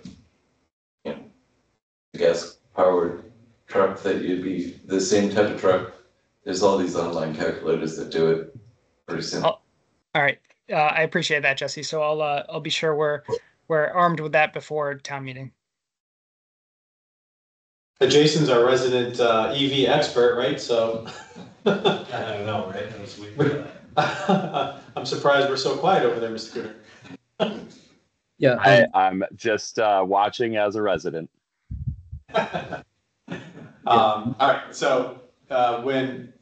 gas powered truck that you'd be the same type of truck. There's all these online calculators that do it pretty simple. All right. I appreciate that, Jesse. So I'll be sure we're armed with that before town meeting. Jason's our resident EV expert, right? So I don't know, right? That was weird. I'm surprised we're so quiet over there, Mr. Cooter. Yeah, I'm just watching as a resident. All right. So when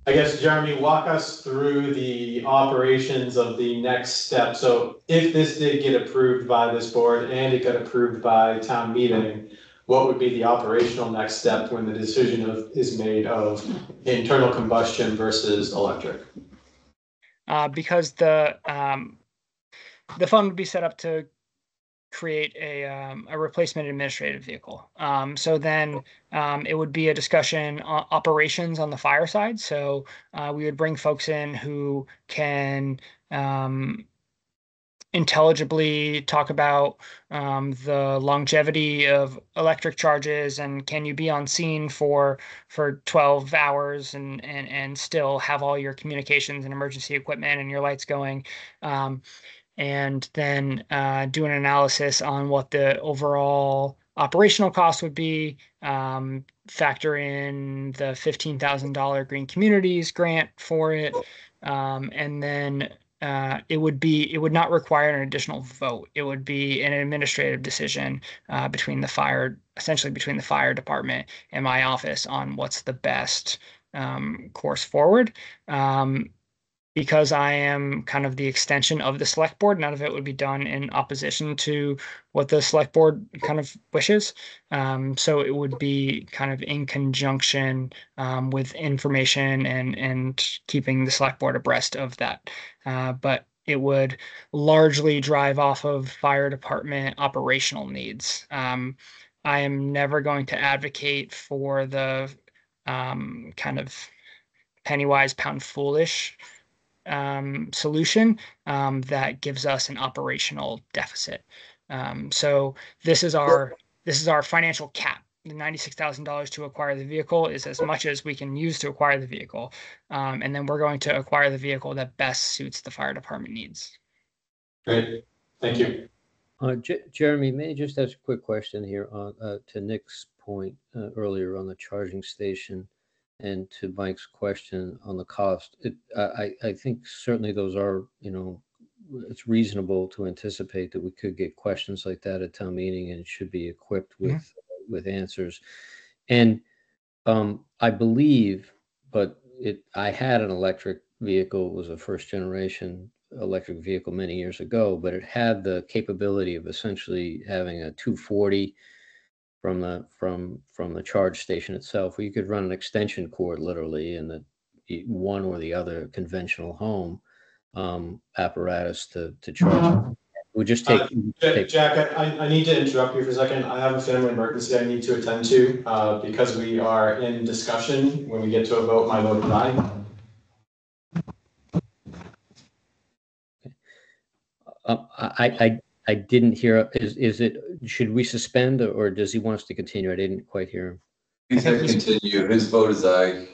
I guess, Jeremy, walk us through the operations of the next step. So if this did get approved by this board and it got approved by town meeting, what would be the operational next step when the decision is made of internal combustion versus electric? Because the fund would be set up to create a replacement administrative vehicle. So then it would be a discussion on operations on the fire side. So we would bring folks in who can intelligibly talk about the longevity of electric charges, and can you be on scene for 12 hours and still have all your communications and emergency equipment and your lights going. And then do an analysis on what the overall operational cost would be, factor in the $15,000 Green Communities grant for it, and then it would not require an additional vote. It would be an administrative decision essentially between the fire department and my office on what's the best course forward. Because I am kind of the extension of the select board, none of it would be done in opposition to what the select board kind of wishes. So it would be kind of in conjunction with information and keeping the select board abreast of that. But it would largely drive off of fire department operational needs. I am never going to advocate for the kind of penny wise, pound foolish solution that gives us an operational deficit. So this is our financial cap. The $96,000 to acquire the vehicle is as much as we can use to acquire the vehicle, and then we're going to acquire the vehicle that best suits the fire department needs. Great, thank you. Jeremy, may I just ask a quick question here on to Nick's point earlier on the charging station, and to Mike's question on the cost. I think certainly those are, it's reasonable to anticipate that we could get questions like that at town meeting, and should be equipped with answers. And I believe, but I had an electric vehicle. It was a first generation electric vehicle many years ago, but it had the capability of essentially having a 240 from the charge station itself, where you could run an extension cord literally in the one or the other conventional home apparatus to charge. It would just take. Jack, I need to interrupt you for a second. I have a family emergency I need to attend to because we are in discussion. When we get to a vote, my vote is aye. I didn't hear. Is it? Should we suspend, or does he want us to continue? I didn't quite hear him. He said continue. His vote is aye.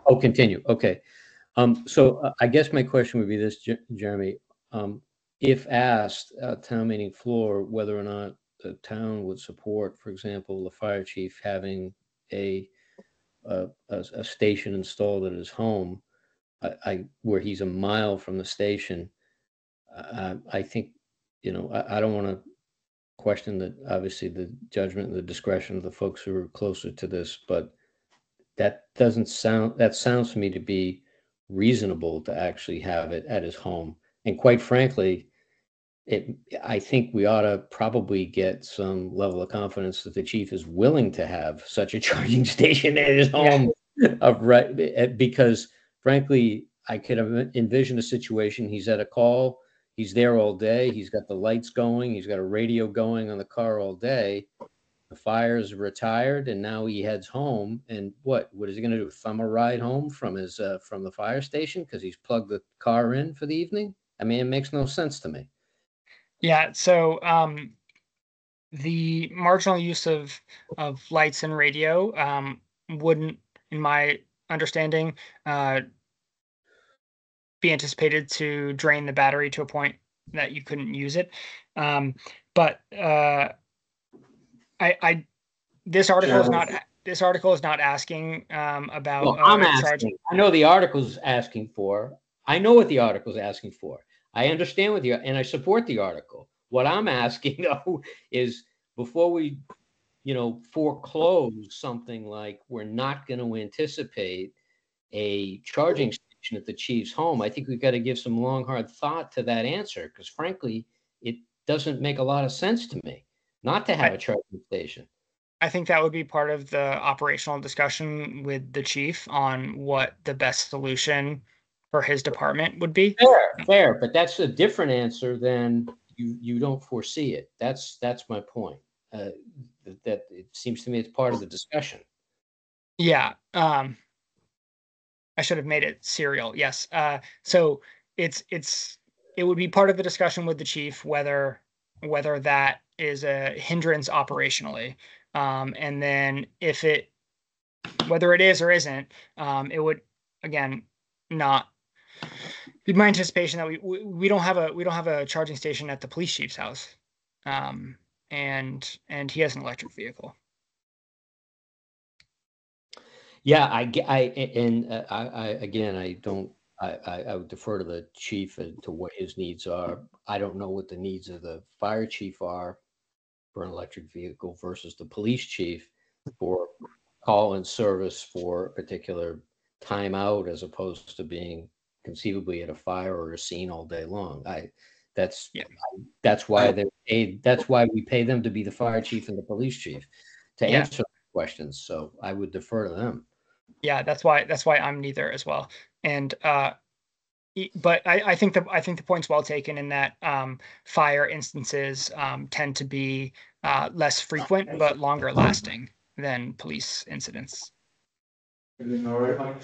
Oh, continue. Okay. So I guess my question would be this, Jeremy. If asked at town meeting floor whether or not the town would support, for example, the fire chief having a station installed at his home, where he's a mile from the station, I think. I don't want to question obviously the judgment and the discretion of the folks who are closer to this, but that sounds to me to be reasonable to actually have it at his home. And quite frankly, I think we ought to probably get some level of confidence that the chief is willing to have such a charging station at his home, because frankly, I could envision a situation. He's at a call. He's there all day. He's got the lights going. He's got a radio going on the car all day. The fire's retired, and now he heads home. And what is he going to do? Thumb a ride home from the fire station because he's plugged the car in for the evening? I mean, it makes no sense to me. Yeah. So the marginal use of lights and radio wouldn't, in my understanding, be anticipated to drain the battery to a point that you couldn't use it. But this article is not asking about. Well, I'm asking. I know the article's asking for. I know what the article's asking for. I understand and I support the article. What I'm asking though is, before we, foreclose something like we're not going to anticipate a charging station at the chief's home, I think we've got to give some long, hard thought to that answer, because frankly, it doesn't make a lot of sense to me not to have a charging station. I think that would be part of the operational discussion with the chief on what the best solution for his department would be. Fair, but that's a different answer than you don't foresee it. That's my point. That it seems to me it's part of the discussion. Yeah. I should have made it serial. Yes. So it would be part of the discussion with the chief whether that is a hindrance operationally, and then whether it is or isn't, it would again not be my anticipation that we don't have a charging station at the police chief's house, and he has an electric vehicle. Yeah, I would defer to the chief and to what his needs are. I don't know what the needs of the fire chief are for an electric vehicle versus the police chief for call and service for a particular timeout, as opposed to being conceivably at a fire or a scene all day long. That's why they're paid. That's why we pay them to be the fire chief and the police chief to answer questions. So I would defer to them. Yeah, that's why I'm neither as well. And but I think the point's well taken in that fire instances tend to be less frequent but longer lasting than police incidents. Everything all right, Mike?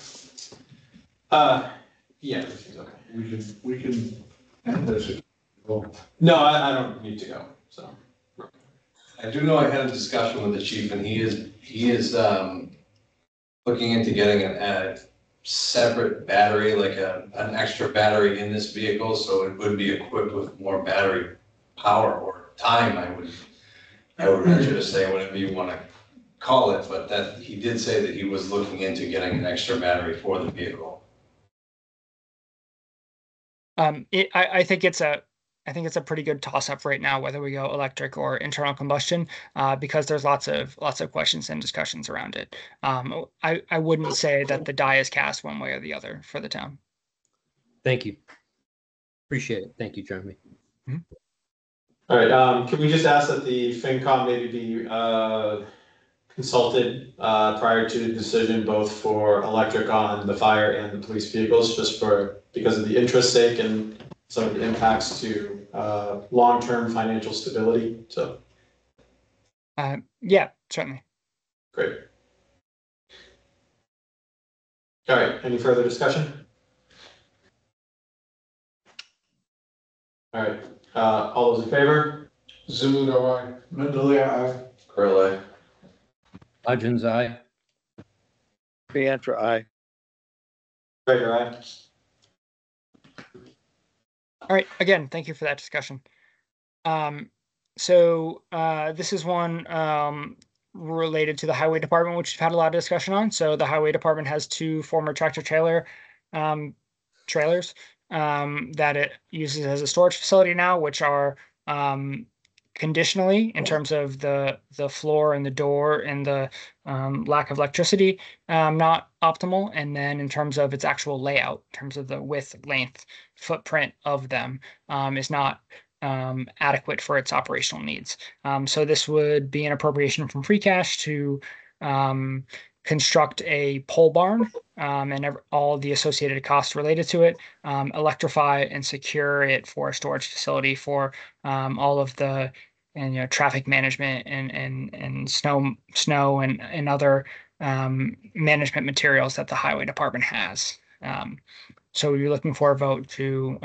Yeah, everything's okay. We can end this. No, I don't need to go, so. I do know I had a discussion with the chief, and he is looking into getting a separate battery, like an extra battery in this vehicle, so it would be equipped with more battery power or time. I would venture to say whatever you want to call it, but that he did say that he was looking into getting an extra battery for the vehicle. I think it's a pretty good toss-up right now whether we go electric or internal combustion, because there's lots of questions and discussions around it. I wouldn't say that the die is cast one way or the other for the town. Thank you. Appreciate it. Thank you, Jeremy. Mm-hmm. All right, can we just ask that the FinCom maybe be consulted prior to the decision, both for electric on the fire and the police vehicles, just because of the interest sake and some of the impacts to long-term financial stability. So, yeah, certainly. Great. All right, any further discussion? All right, all those in favor? Zuludo, aye. Mendelia, aye. Correlate. Legends, aye. Piantra, aye. Gregor, aye. All right, again, thank you for that discussion. So this is one related to the highway department, which we've had a lot of discussion on. So the highway department has 2 former tractor trailer trailers that it uses as a storage facility now, which are conditionally, in terms of the floor and the door and the lack of electricity, not optimal. And then in terms of its actual layout, in terms of the width, length, footprint of them, is not adequate for its operational needs. So this would be an appropriation from free cash to construct a pole barn and all the associated costs related to it, electrify and secure it for a storage facility for all of the traffic management and snow and other management materials that the highway department has. So we're looking for a vote to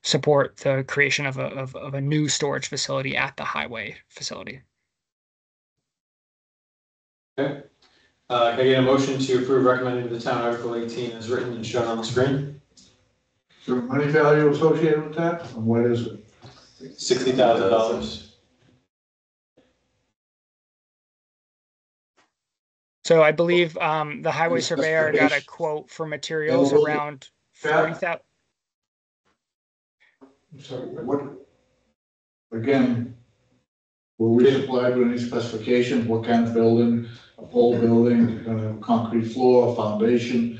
support the creation of a new storage facility at the highway facility. Okay. Can I get a motion to approve recommending to the town Article 18 as written and shown on the screen? Is there money value associated with that? And what is it? $60,000. So I believe the highway surveyor got a quote for materials around 40,000. Sorry, what? Again, were we supplied with any specifications? What kind of building? A pole building, concrete floor, foundation?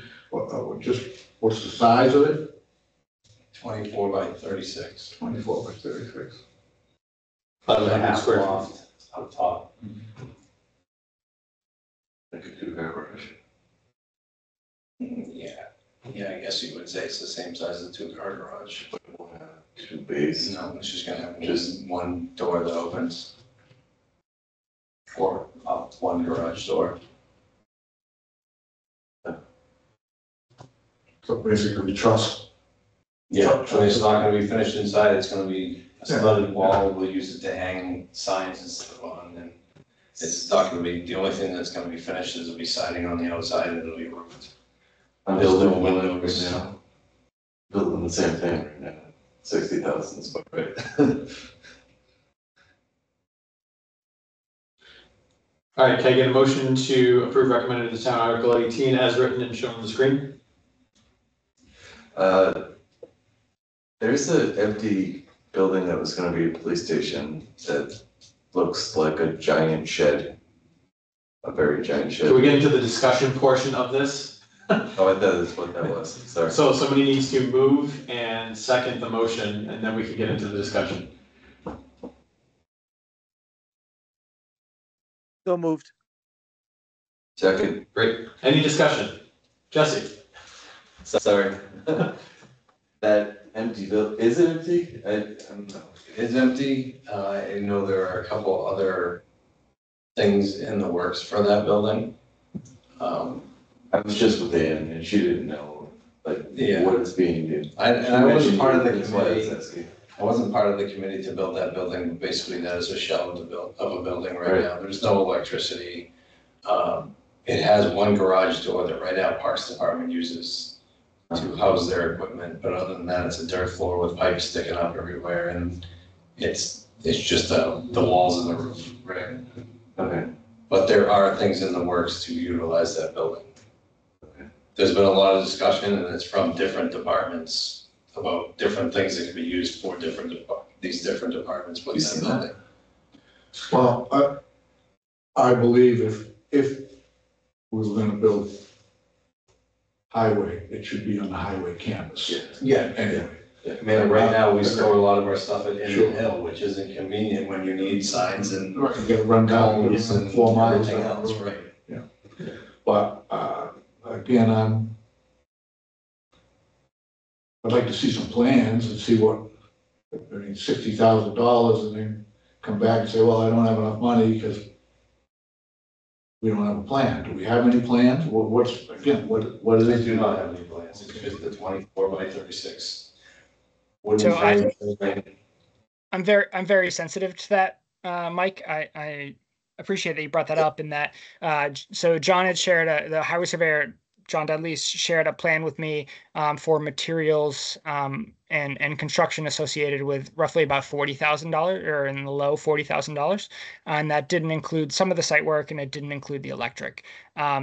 Just what's the size of it? 24 by 36. 24 by 36. 500 half square feet. loft up top. Like a two-car garage. Yeah, I guess you would say it's the same size as a two-car garage. Two bays. No, it's just gonna have Just- one door that opens. Or one garage door. So basically truss. Yeah, so it's not gonna be finished inside, it's gonna be a studded wall, we'll use it to hang signs and stuff on, and it's not gonna be, the only thing that's gonna be finished is it'll be siding on the outside and it'll be roofed. I'm building one right now. Building the same thing right now. 60,000 is about right. All right, can I get a motion to approve recommended to the town Article 18 as written and shown on the screen? There's an empty building that was gonna be a police station that looks like a giant shed. A very giant shed. Can we get into the discussion portion of this? Oh, I thought that's what that was, sorry. So somebody needs to move and second the motion, and then we can get into the discussion. So moved. Second, Great. Any discussion? Jesse? sorry. That empty building, is it empty? I don't know. It is empty, I know there are a couple other things in the works for that building. I was just with Ann and she didn't know, like, Yeah. what it's being used. I wasn't part of the That's why I was committee. asking. I wasn't part of the committee to build that building, but basically that is a shell of a building right Right. now. There's no electricity. It has one garage door that right now Parks Department uses to house their equipment, but other than that, it's a dirt floor with pipes sticking up everywhere, and it's just the walls and the roof. Right. Okay. But there are things in the works to utilize that building. Okay. There's been a lot of discussion, and it's from different departments about different things that can be used for these different departments within seen the that? building. Well, I believe if we were gonna build highway, it should be on the highway campus. Yeah. Anyway, I mean, right now, we store a lot of our stuff at Sure. Indian Hill, which isn't convenient when you need signs and right, you gotta run down cones and 4 miles. everything else, right? But, again, I'd like to see some plans and see what, I mean, $60,000 and then come back and say, well, I don't have enough money because we don't have a plan. Do we have any plans? What is They it? do not have any plans, it's just the 24 by 36. So Wooden I'm very sensitive to that, Mike. I appreciate that you brought that up. In that, so John had shared the highway surveyor John Dudley shared a plan with me for materials and construction associated with roughly about $40,000 or in the low $40,000, and that didn't include some of the site work and it didn't include the electric.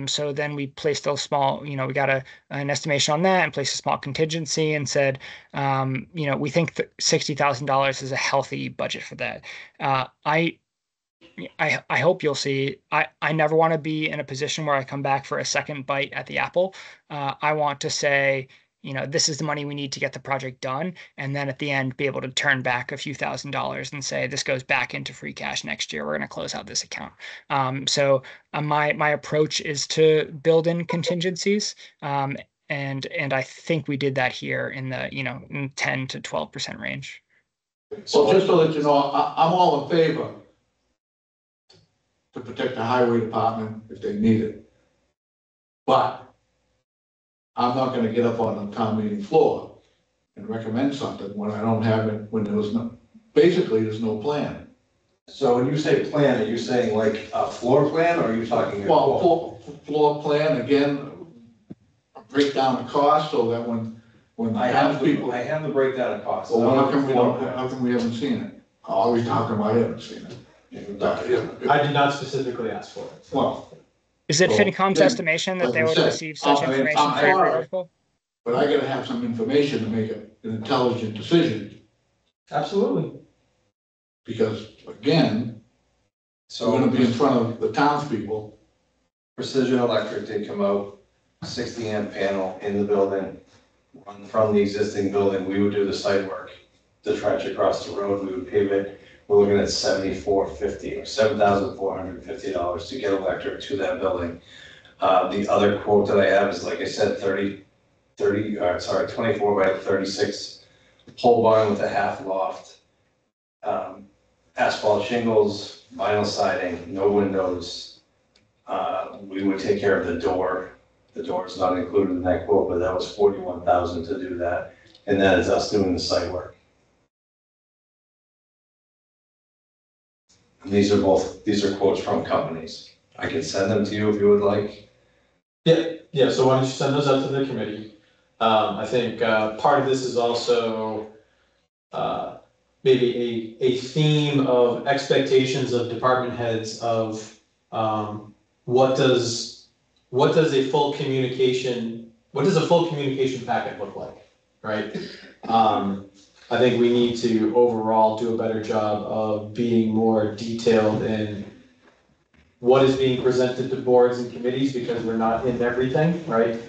So then we placed a small, we got an estimation on that and placed a small contingency and said, we think that $60,000 is a healthy budget for that. I hope you'll see, I never want to be in a position where I come back for a second bite at the apple. I want to say, this is the money we need to get the project done. And then at the end, be able to turn back a few $1,000s and say, this goes back into free cash next year. We're going to close out this account. So my approach is to build in contingencies. And I think we did that here in the, in 10 to 12% range. So just to let you know, I'm all in favor to protect the highway department if they need it. But I'm not gonna get up on the town meeting floor and recommend something when I don't have it, when there's there's no plan. So when you say plan, are you saying like a floor plan, or are you talking? Well, floor plan, again, break down the cost so that when I have people. the breakdown of costs. Well, how come we haven't seen it? Oh, we talking about, I haven't seen it. I did not specifically ask for it. Well, Is it Well, FinCom's yeah, estimation that like they I would said, receive such I mean, information I'm for every sorry. article? but I gotta have some information to make an intelligent decision, Absolutely. because again, So we're gonna be in front of the townspeople. Precision Electric did come out, 60 amp panel in the building, run from the existing building. We would do the site work, the trench across the road, we would pave it. we're looking at $7,450 or $7,450 to get electric to that building. The other quote that I have is, like I said, 24 by 36 pole barn with a half loft, asphalt shingles, vinyl siding, no windows. We would take care of the door. The door is not included in that quote, but that was $41,000 to do that. And that is us doing the site work. And these are quotes from companies. I can send them to you if you would like. Yeah, so why don't you send those out to the committee? I think part of this is also maybe a theme of expectations of department heads of what does a full communication packet look like, right? I think we need to overall do a better job of being more detailed in what is being presented to boards and committees, because we're not in everything, right?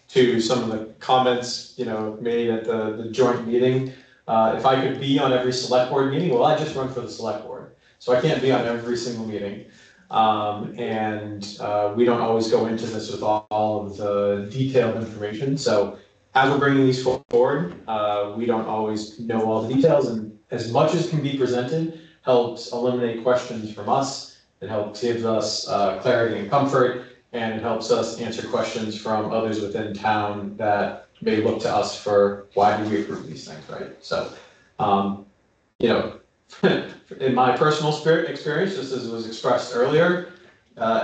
To some of the comments, made at the joint meeting, if I could be on every select board meeting, well, I just run for the select board, so I can't be on every single meeting. We don't always go into this with all of the detailed information. So as we're bringing these forward, we don't always know all the details, and as much as can be presented helps eliminate questions from us. It helps give us clarity and comfort, and it helps us answer questions from others within town that may look to us for why do we approve these things, right? So, in my personal experience, just as was expressed earlier,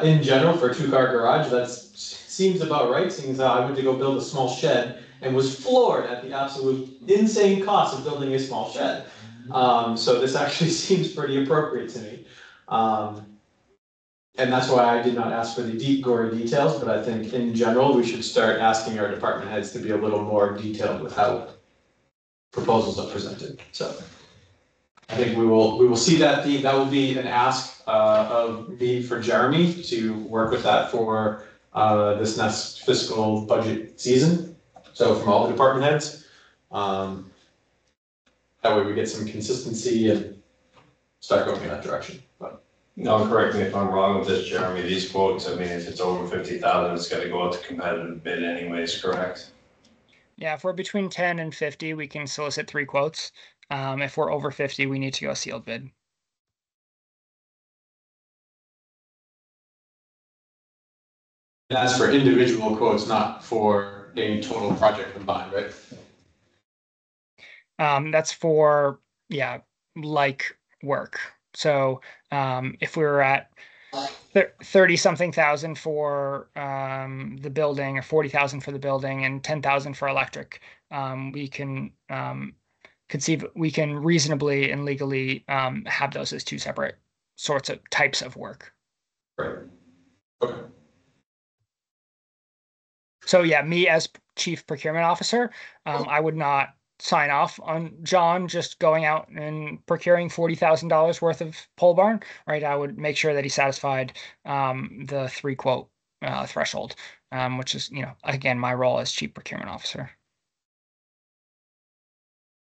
in general for a 2-car garage, that seems about right, seeing as how I went to go build a small shed and was floored at the absolute insane cost of building a small shed. So this actually seems pretty appropriate to me. And that's why I did not ask for the deep, gory details, but I think in general, we should start asking our department heads to be a little more detailed with how proposals are presented. So I think we will see that that will be an ask of me for Jeremy to work with that for this next fiscal budget season. So from all the department heads, that way we get some consistency and start going in that direction. But no, correct me if I'm wrong with this, Jeremy. These quotes, I mean, if it's over 50,000, it's got to go out to competitive bid anyways, correct? Yeah, if we're between 10 and 50, we can solicit 3 quotes. If we're over 50, we need to go sealed bid. that's for individual quotes, not for a total project combined, right? That's for, like work. So if we were at 30-something thousand for the building, or 40,000 for the building, and 10,000 for electric, we can we can reasonably and legally have those as 2 separate sorts of types of work. Right. Okay. So yeah, me as chief procurement officer, I would not sign off on John just going out and procuring $40,000 worth of pole barn, right? I would make sure that he satisfied the 3 quote threshold, which is, again, my role as chief procurement officer.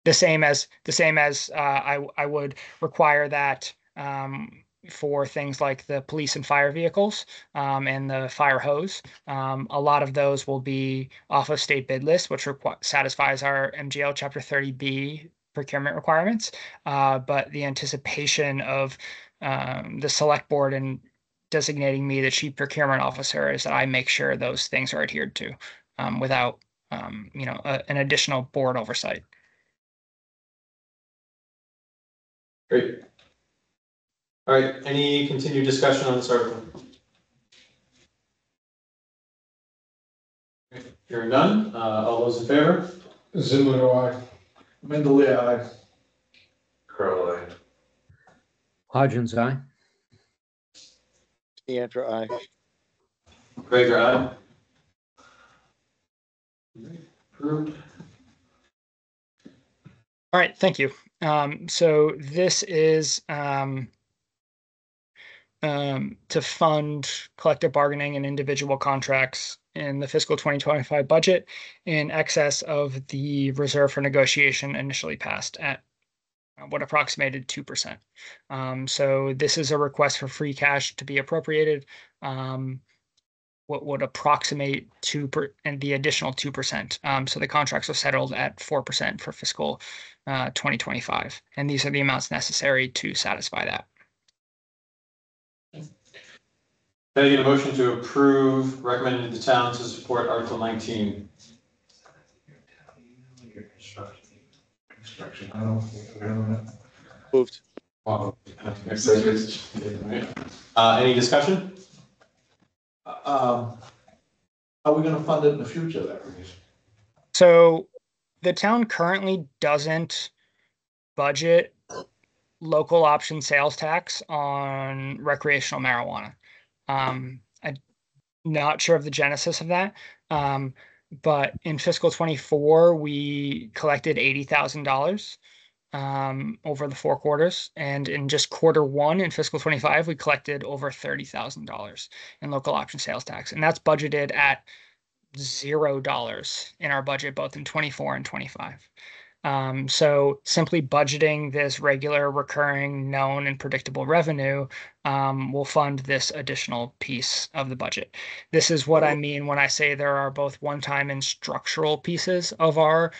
The same as I would require that for things like the police and fire vehicles and the fire hose. A lot of those will be off of state bid list, which satisfies our MGL Chapter 30B procurement requirements. But the anticipation of the select board and designating me the chief procurement officer is that I make sure those things are adhered to without an additional board oversight. Great. All right, any continued discussion on this article? Hearing none, all those in favor? Zimmler, aye. Mendeley, aye. Crowley. Hodgins, aye. Deandra, aye. Gregor, aye. Approved. All right, thank you. So this is to fund collective bargaining and individual contracts in the fiscal 2025 budget in excess of the reserve for negotiation initially passed at what approximated 2%. So this is a request for free cash to be appropriated. What would approximate and the additional 2%. So the contracts are settled at 4% for fiscal 2025, and these are the amounts necessary to satisfy that. Can I get a motion to approve recommending the town to support Article 19? Construction, I don't. Moved. Any discussion? How are we gonna fund it in the future, that is? So the town currently doesn't budget local option sales tax on recreational marijuana. I'm not sure of the genesis of that. But in fiscal 24, we collected $80,000 over the 4 quarters. And in just quarter 1 in fiscal 25, we collected over $30,000 in local option sales tax. And that's budgeted at $0 in our budget, both in 24 and 25. So simply budgeting this regular, recurring, known, and predictable revenue will fund this additional piece of the budget. This is what I mean when I say there are both one-time and structural pieces of our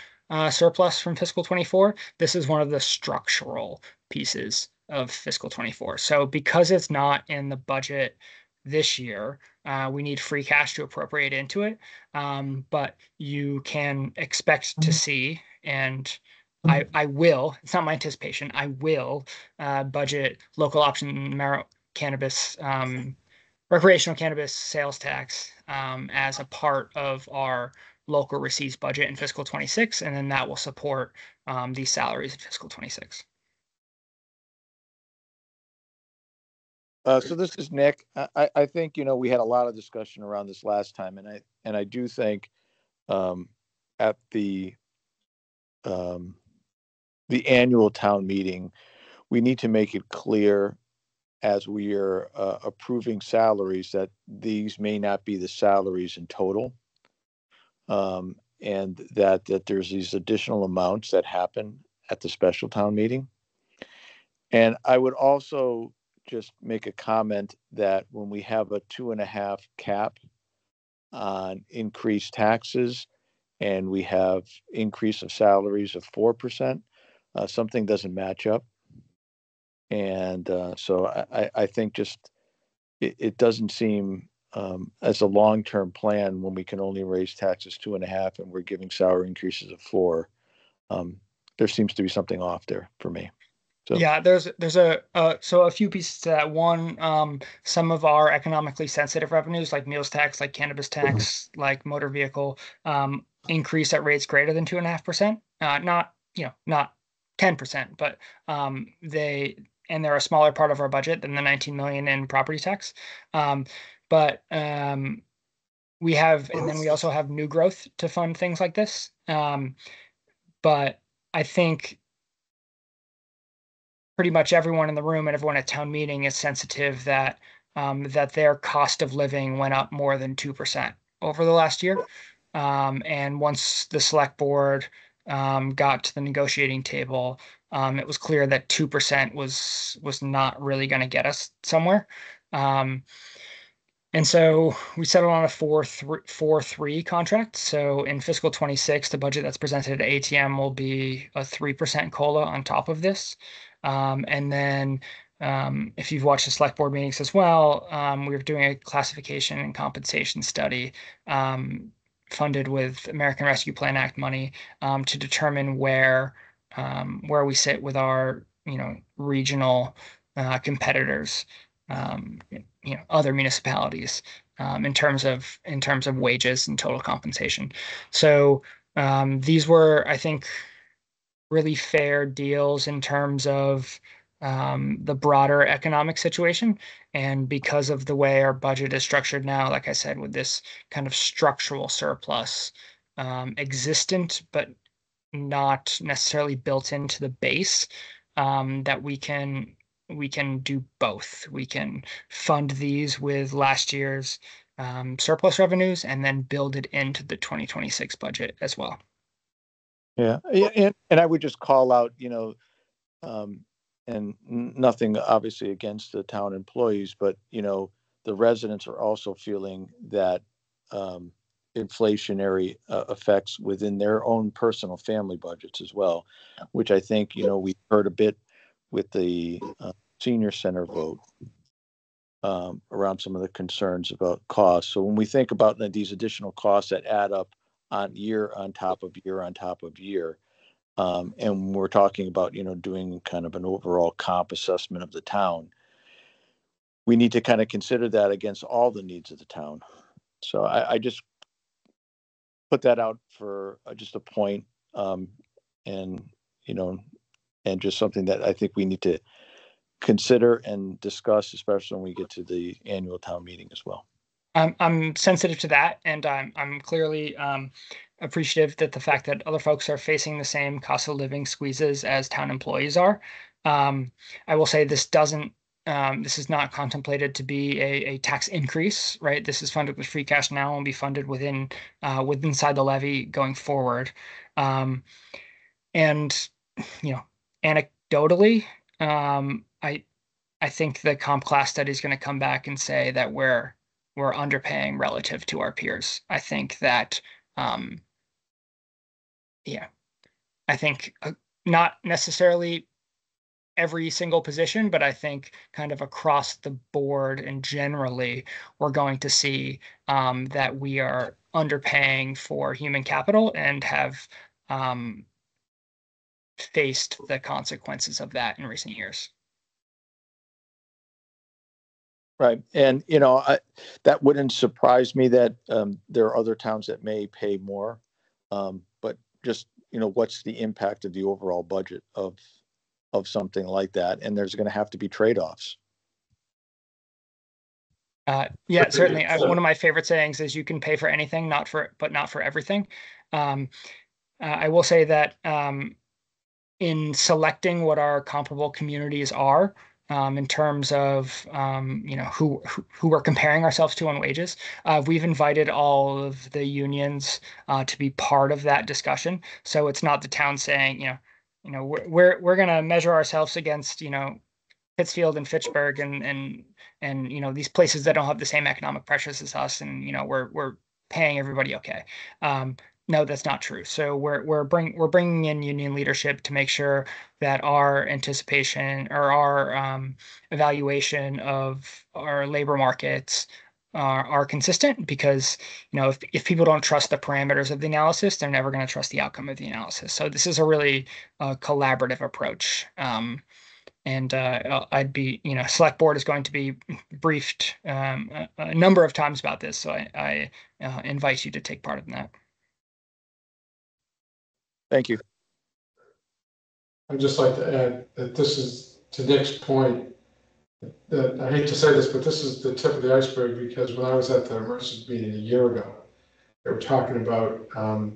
surplus from fiscal 24. This is one of the structural pieces of fiscal 24. So because it's not in the budget this year, we need free cash to appropriate into it. But you can expect to see, and I will, it's not my anticipation, I will budget local option cannabis, recreational cannabis sales tax as a part of our local receipts budget in fiscal 26, and then that will support these salaries in fiscal 26. So this is Nick. I think, we had a lot of discussion around this last time, and I do think at the annual town meeting, we need to make it clear as we are approving salaries that these may not be the salaries in total, and that there's these additional amounts that happen at the special town meeting. And I would also just make a comment that when we have a 2.5 cap on increased taxes and we have increase of salaries of 4%, something doesn't match up. And so I think just it doesn't seem as a long-term plan when we can only raise taxes 2.5 and we're giving salary increases of 4. There seems to be something off there for me. So. Yeah, there's a few pieces to that. One, some of our economically sensitive revenues, like meals tax, like cannabis tax, like motor vehicle, increase at rates greater than 2.5%. Not 10%, but they're a smaller part of our budget than the 19 million in property tax. But we have, and then we also have new growth to fund things like this. But I think pretty much everyone in the room and everyone at town meeting is sensitive that their cost of living went up more than 2% over the last year. And once the select board got to the negotiating table, it was clear that 2% was not really going to get us somewhere. And so we settled on a 4-3 contract. So in fiscal 26, the budget that's presented at ATM will be a 3% COLA on top of this. And then if you've watched the select board meetings as well, we're doing a classification and compensation study funded with American Rescue Plan Act money to determine where we sit with our regional competitors, other municipalities in terms of wages and total compensation. So these were, I think, really fair deals in terms of the broader economic situation. And because of the way our budget is structured now, like I said, with this kind of structural surplus existent, but not necessarily built into the base, that we can do both. We can fund these with last year's surplus revenues and then build it into the 2026 budget as well. Yeah. And I would just call out, And nothing obviously against the town employees, but the residents are also feeling that inflationary effects within their own personal family budgets as well, which I think we heard a bit with the senior center vote around some of the concerns about costs. So when we think about these additional costs that add up on year on top of year on top of year, and we're talking about doing kind of an overall comp assessment of the town, we need to kind of consider that against all the needs of the town. So I just put that out for just a point, and just something that I think we need to consider and discuss, especially when we get to the annual town meeting as well. I'm sensitive to that, and I'm clearly appreciative that the fact that other folks are facing the same cost of living squeezes as town employees are. I will say this is not contemplated to be a tax increase, right? This is funded with free cash now and will be funded inside the levy going forward. And anecdotally, I think the comp class study is going to come back and say that we're underpaying relative to our peers. I think that, I think not necessarily every single position, but I think kind of across the board and generally, we're going to see that we are underpaying for human capital and have faced the consequences of that in recent years. Right. And, that wouldn't surprise me that there are other towns that may pay more. But just, what's the impact of the overall budget of something like that? And there's going to have to be trade-offs. Yeah, certainly. One of my favorite sayings is you can pay for anything, but not for everything. I will say that in selecting what our comparable communities are, in terms of who we're comparing ourselves to on wages, we've invited all of the unions to be part of that discussion. So it's not the town saying we're going to measure ourselves against Pittsfield and Fitchburg and these places that don't have the same economic pressures as us, and we're paying everybody okay. No, that's not true. So we're bringing in union leadership to make sure that our anticipation or our evaluation of our labor markets are consistent, because if people don't trust the parameters of the analysis, they're never going to trust the outcome of the analysis. So this is a really collaborative approach. And I'd be, select board is going to be briefed a number of times about this. So I invite you to take part in that. Thank you. I'd just like to add that this is, to Nick's point, that I hate to say this, but this is the tip of the iceberg, because when I was at the emergency meeting a year ago, they were talking about, how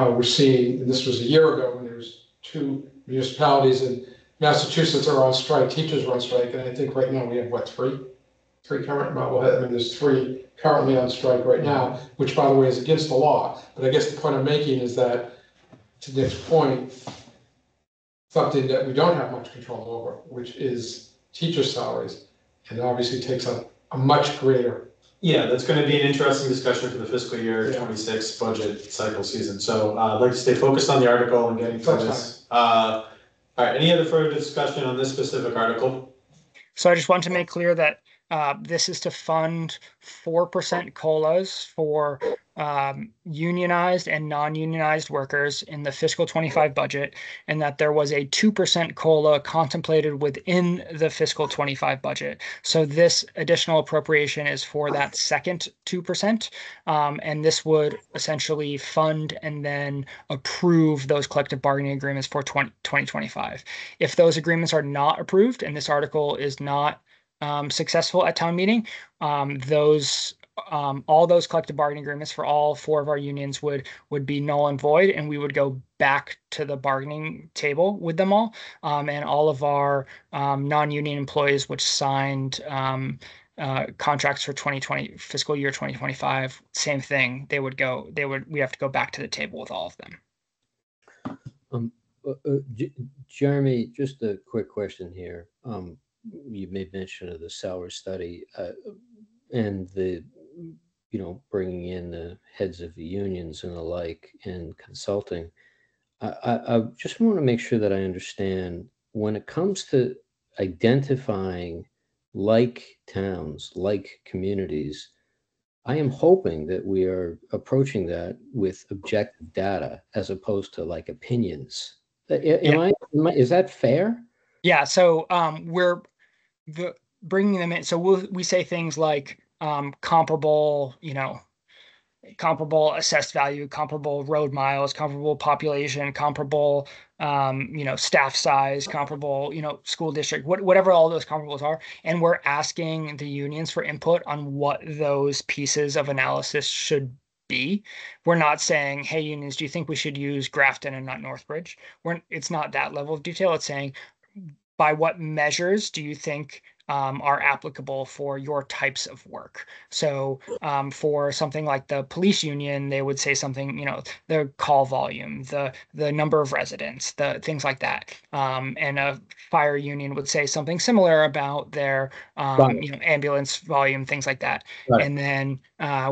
we're seeing, and this was a year ago when there was 2 municipalities in Massachusetts are on strike, teachers were on strike, and I think right now we have, what, 3? 3 current, there's 3 currently on strike right now, which, by the way, is against the law. But I guess the point I'm making is that, to Nick's point, something that we don't have much control over, which is teacher salaries, and obviously takes up a much greater. Yeah, that's going to be an interesting discussion for the fiscal year 26 budget cycle season. So I'd like to stay focused on the article and getting through this. All right, any other further discussion on this specific article? So I just want to make clear that this is to fund 4% COLAs for unionized and non-unionized workers in the fiscal 25 budget, and that there was a 2% COLA contemplated within the fiscal 25 budget. So this additional appropriation is for that second 2%, and this would essentially fund and then approve those collective bargaining agreements for 2025. If those agreements are not approved and this article is not successful at town meeting, all those collective bargaining agreements for all 4 of our unions would be null and void, and we would go back to the bargaining table with them all. And all of our non-union employees which signed contracts for 2020 fiscal year 2025, same thing. We have to go back to the table with all of them. Jeremy, just a quick question here. You made mention of the salary study and the, bringing in the heads of the unions and the like and consulting. I just want to make sure that I understand when it comes to identifying like towns, like communities. I am hoping that we are approaching that with objective data as opposed to like opinions. Is that fair? Yeah. So we're bringing them in. So we say things like comparable, comparable assessed value, comparable road miles, comparable population, comparable, staff size, comparable, school district, whatever all those comparables are. And we're asking the unions for input on what those pieces of analysis should be. We're not saying, hey, unions, do you think we should use Grafton and not Northbridge? It's not that level of detail. It's saying, by what measures do you think are applicable for your types of work? So for something like the police union, they would say something, the call volume, the number of residents, the things like that. And a fire union would say something similar about their ambulance volume, things like that. Right. And then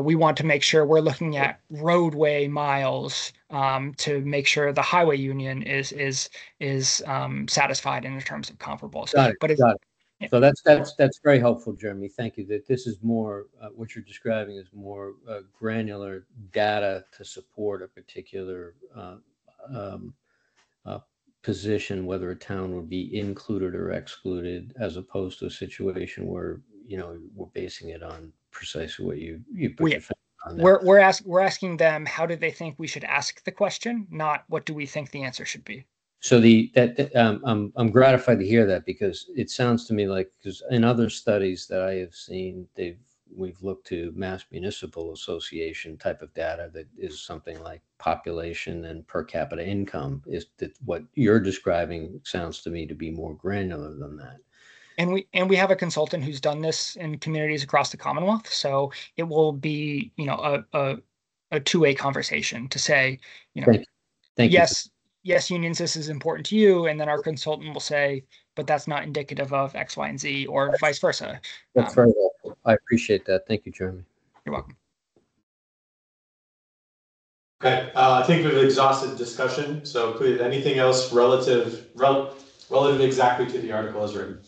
we want to make sure we're looking at roadway miles to make sure the highway union is satisfied in terms of comparables. Got it. But Got it. So that's very helpful, Jeremy. Thank you. That this is more what you're describing is more granular data to support a particular position, whether a town would be included or excluded, as opposed to a situation where we're basing it on precisely what you put your finger on there. We're asking them, how do they think we should ask the question, not what do we think the answer should be. So I'm gratified to hear that, because it sounds to me like, because in other studies that I have seen, we've looked to Mass Municipal Association type of data that is something like population and per capita income. Is that what you're describing? Sounds to me to be more granular than that. And we have a consultant who's done this in communities across the Commonwealth, so it will be a two-way conversation to say, Thank yes. Yes, unions, this is important to you. And then our consultant will say, but that's not indicative of X, Y, and Z, or vice versa. That's very helpful. I appreciate that. Thank you, Jeremy. You're welcome. Okay, I think we've exhausted discussion. So please, anything else relative exactly to the article as written?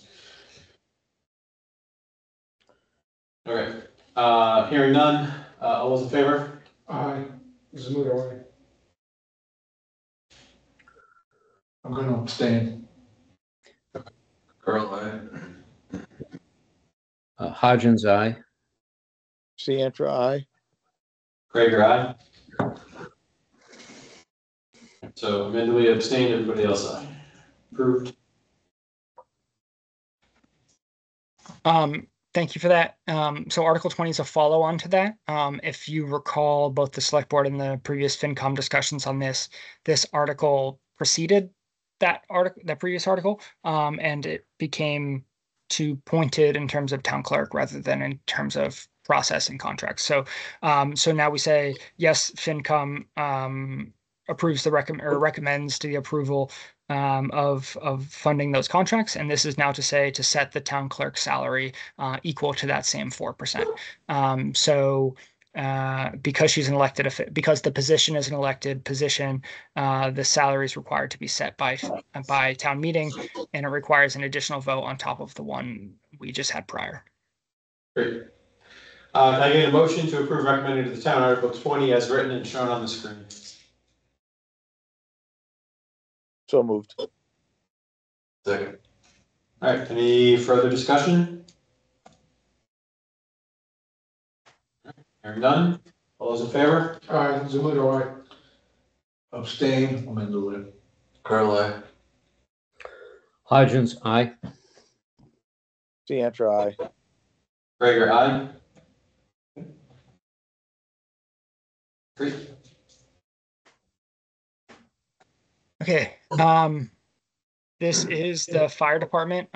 Okay, hearing none. All those in favor? Aye. Zamudo, aye. I'm gonna abstain. Earl, aye. Hodgins, aye. Ciantra, aye. Gregor, aye. So Amanda abstained, everybody else aye. Approved. Thank you for that. So Article 20 is a follow-on to that. If you recall, both the select board and the previous FinCom discussions on this article preceded that previous article, and it became too pointed in terms of town clerk rather than in terms of process and contracts. So now we say, yes, FinCom approves recommends to the approval of funding those contracts, and this is now to say to set the town clerk salary equal to that same 4%. Because she's an elected, because the position is an elected position, the salary is required to be set by town meeting, and it requires an additional vote on top of the one we just had prior. Great. Can I get a motion to approve recommended to the town Article 20 as written and shown on the screen? So moved. Second. All right, any further discussion? Hearing none. All those in favor? Aye. Zamudo, aye. Abstain, Amanda. Earl, aye. Hodgins, aye. Ciantra, aye. Gregor, aye. Great. Okay. This is the fire department.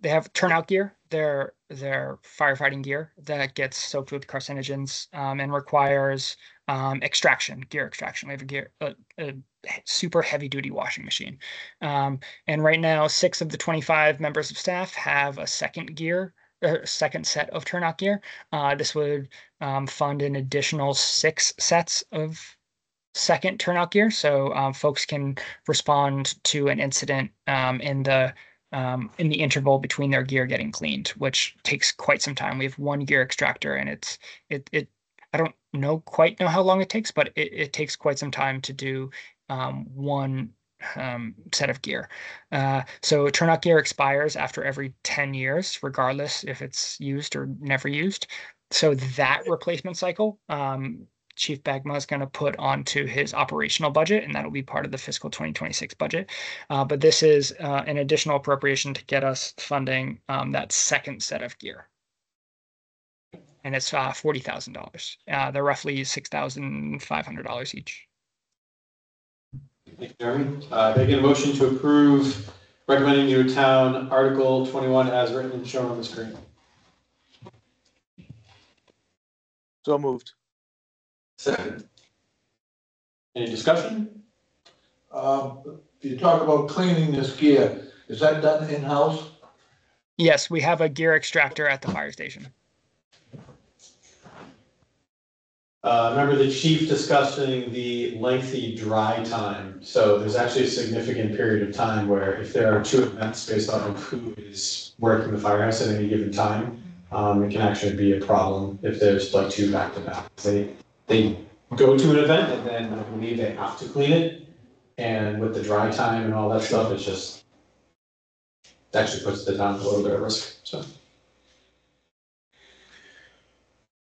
They have turnout gear, their firefighting gear that gets soaked with carcinogens and requires gear extraction. We have a super heavy duty washing machine. And right now, 6 of the 25 members of staff have a second set of turnout gear. This would fund an additional 6 sets of second turnout gear, so folks can respond to an incident in the interval between their gear getting cleaned, which takes quite some time. We have 1 gear extractor, and it I don't quite know how long it takes, but it takes quite some time to do 1 set of gear. So turnout gear expires after every 10 years, regardless if it's used or never used. So that replacement cycle, Chief Bagma is going to put onto his operational budget, and that'll be part of the fiscal 2026 budget. But this is an additional appropriation to get us funding that second set of gear. And it's $40,000. They're roughly $6,500 each. Thank you, Jeremy. Can I get a motion to approve recommending to town Article 21 as written and shown on the screen? So moved. Second. Any discussion? You talk about cleaning this gear, is that done in-house? Yes, we have a gear extractor at the fire station. Remember the chief discussing the lengthy dry time. So there's actually a significant period of time where if there are 2 events based off of who is working the firehouse at any given time, it can actually be a problem if there's like 2 back-to-back. They go to an event and then I believe they have to clean it. And with the dry time and all that stuff, it's just it actually puts the town a little bit at risk. So.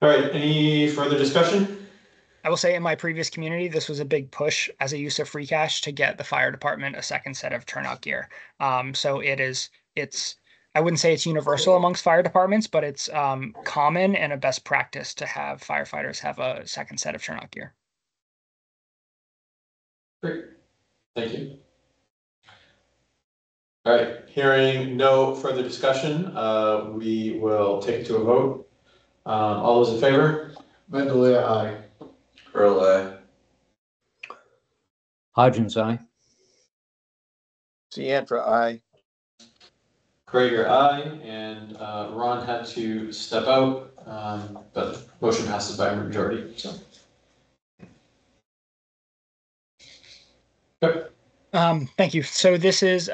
All right, any further discussion? I will say in my previous community, this was a big push as a use of free cash to get the fire department a second set of turnout gear. So I wouldn't say it's universal amongst fire departments, but it's common and a best practice to have firefighters have a second set of turnout gear. Great, thank you. All right, hearing no further discussion, we will take it to a vote. All those in favor? Mendel, aye. Earl, aye. Hodgins, aye. Ciantra, aye. Krager, aye, and Ron had to step out, but motion passes by a majority, so. Yep. Thank you. So this is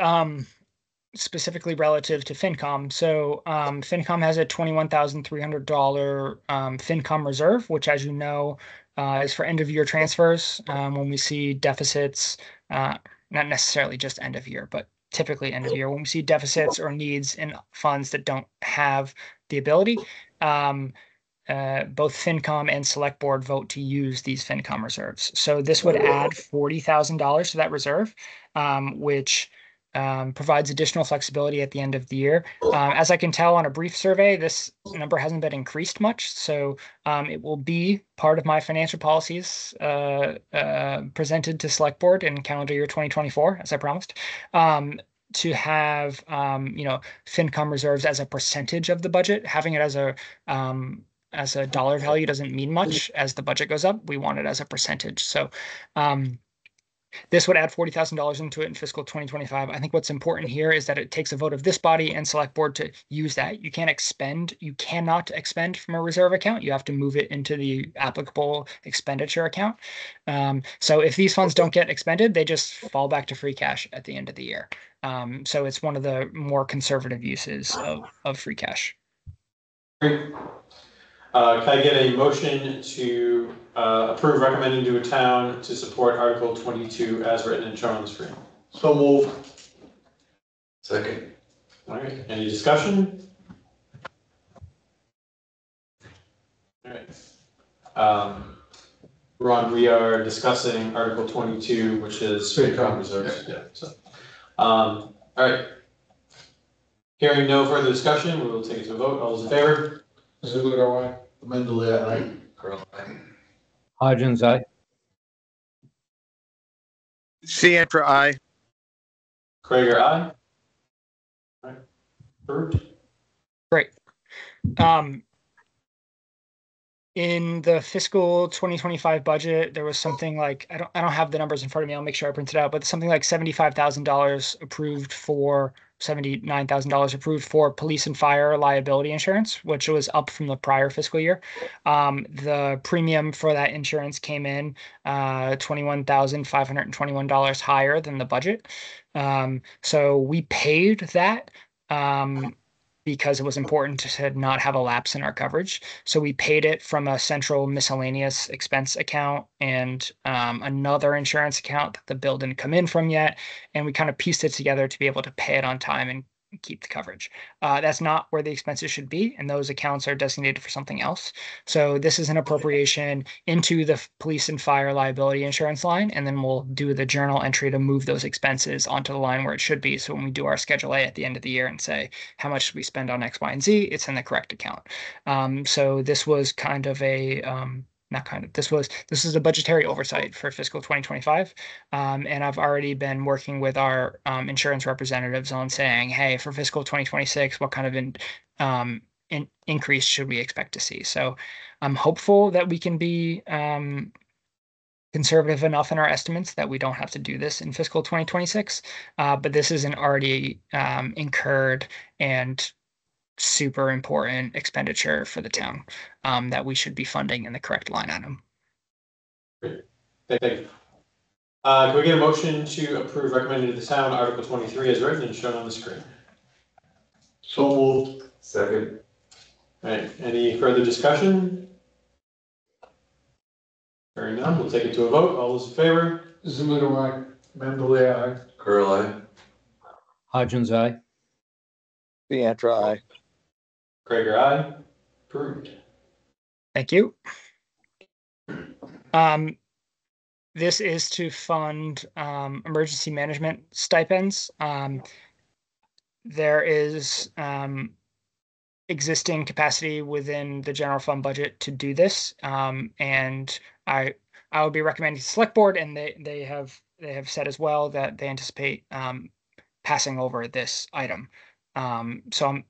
specifically relative to FinCom. So FinCom has a $21,300 FinCom reserve, which, as you know, is for end of year transfers. When we see deficits, not necessarily just end of year, but typically end of year, when we see deficits or needs in funds that don't have the ability, both FinCom and Select Board vote to use these FinCom reserves. So this would add $40,000 to that reserve, which provides additional flexibility at the end of the year. As I can tell on a brief survey, this number hasn't been increased much, so it will be part of my financial policies presented to Select Board in calendar year 2024, as I promised, to have FinCom reserves as a percentage of the budget. Having it as a dollar value doesn't mean much. As the budget goes up, we want it as a percentage. So this would add $40,000 into it in fiscal 2025. I think what's important here is that it takes a vote of this body and Select Board to use that. You cannot expend from a reserve account. You have to move it into the applicable expenditure account. So if these funds don't get expended, they just fall back to free cash at the end of the year. So it's one of the more conservative uses of free cash. Great. Can I get a motion to approve recommending to a town to support Article 22 as written and shown on the screen? So moved. Second. All right, any discussion? All right. Ron, we are discussing Article 22, which is FinCom reserves. Yeah. So, all right. Hearing no further discussion, we will take it to a vote. All those in favor? Zulido, aye. Mendel, aye. Earl, aye. Hodgins, aye. Ciantra, aye. Krager, aye. All right. Approved. Great. in the fiscal 2025 budget, there was something like, I don't have the numbers in front of me. I'll make sure I print it out, but something like $75,000 approved for $79,000 approved for police and fire liability insurance, which was up from the prior fiscal year. The premium for that insurance came in $21,521 higher than the budget. So we paid that because it was important to not have a lapse in our coverage. So we paid it from a central miscellaneous expense account and another insurance account that the bill didn't come in from yet. And we kind of pieced it together to be able to pay it on time and keep the coverage. That's not where the expenses should be, and those accounts are designated for something else. So this is an appropriation into the police and fire liability insurance line, and then we'll do the journal entry to move those expenses onto the line where it should be. So when we do our Schedule A at the end of the year and say, how much should we spend on X, Y, and Z, it's in the correct account. So this was kind of a this is a budgetary oversight for fiscal 2025. And I've already been working with our insurance representatives on saying, hey, for fiscal 2026, what kind of increase should we expect to see? So I'm hopeful that we can be conservative enough in our estimates that we don't have to do this in fiscal 2026. But this is an already incurred and super important expenditure for the town that we should be funding in the correct line item. Great. Thank you. Can we get a motion to approve recommended to the town Article 23 as written and shown on the screen? So moved. Second. All right, any further discussion? Hearing none, we'll take it to a vote. All those in favor? Zamudo, aye. Mendel, aye. Curl, aye. Hodgins, aye. Piantra, aye. Gregor, aye. Approved. Thank you. This is to fund emergency management stipends. There is existing capacity within the general fund budget to do this, and I would be recommending to the select board, and they have said as well that they anticipate passing over this item. So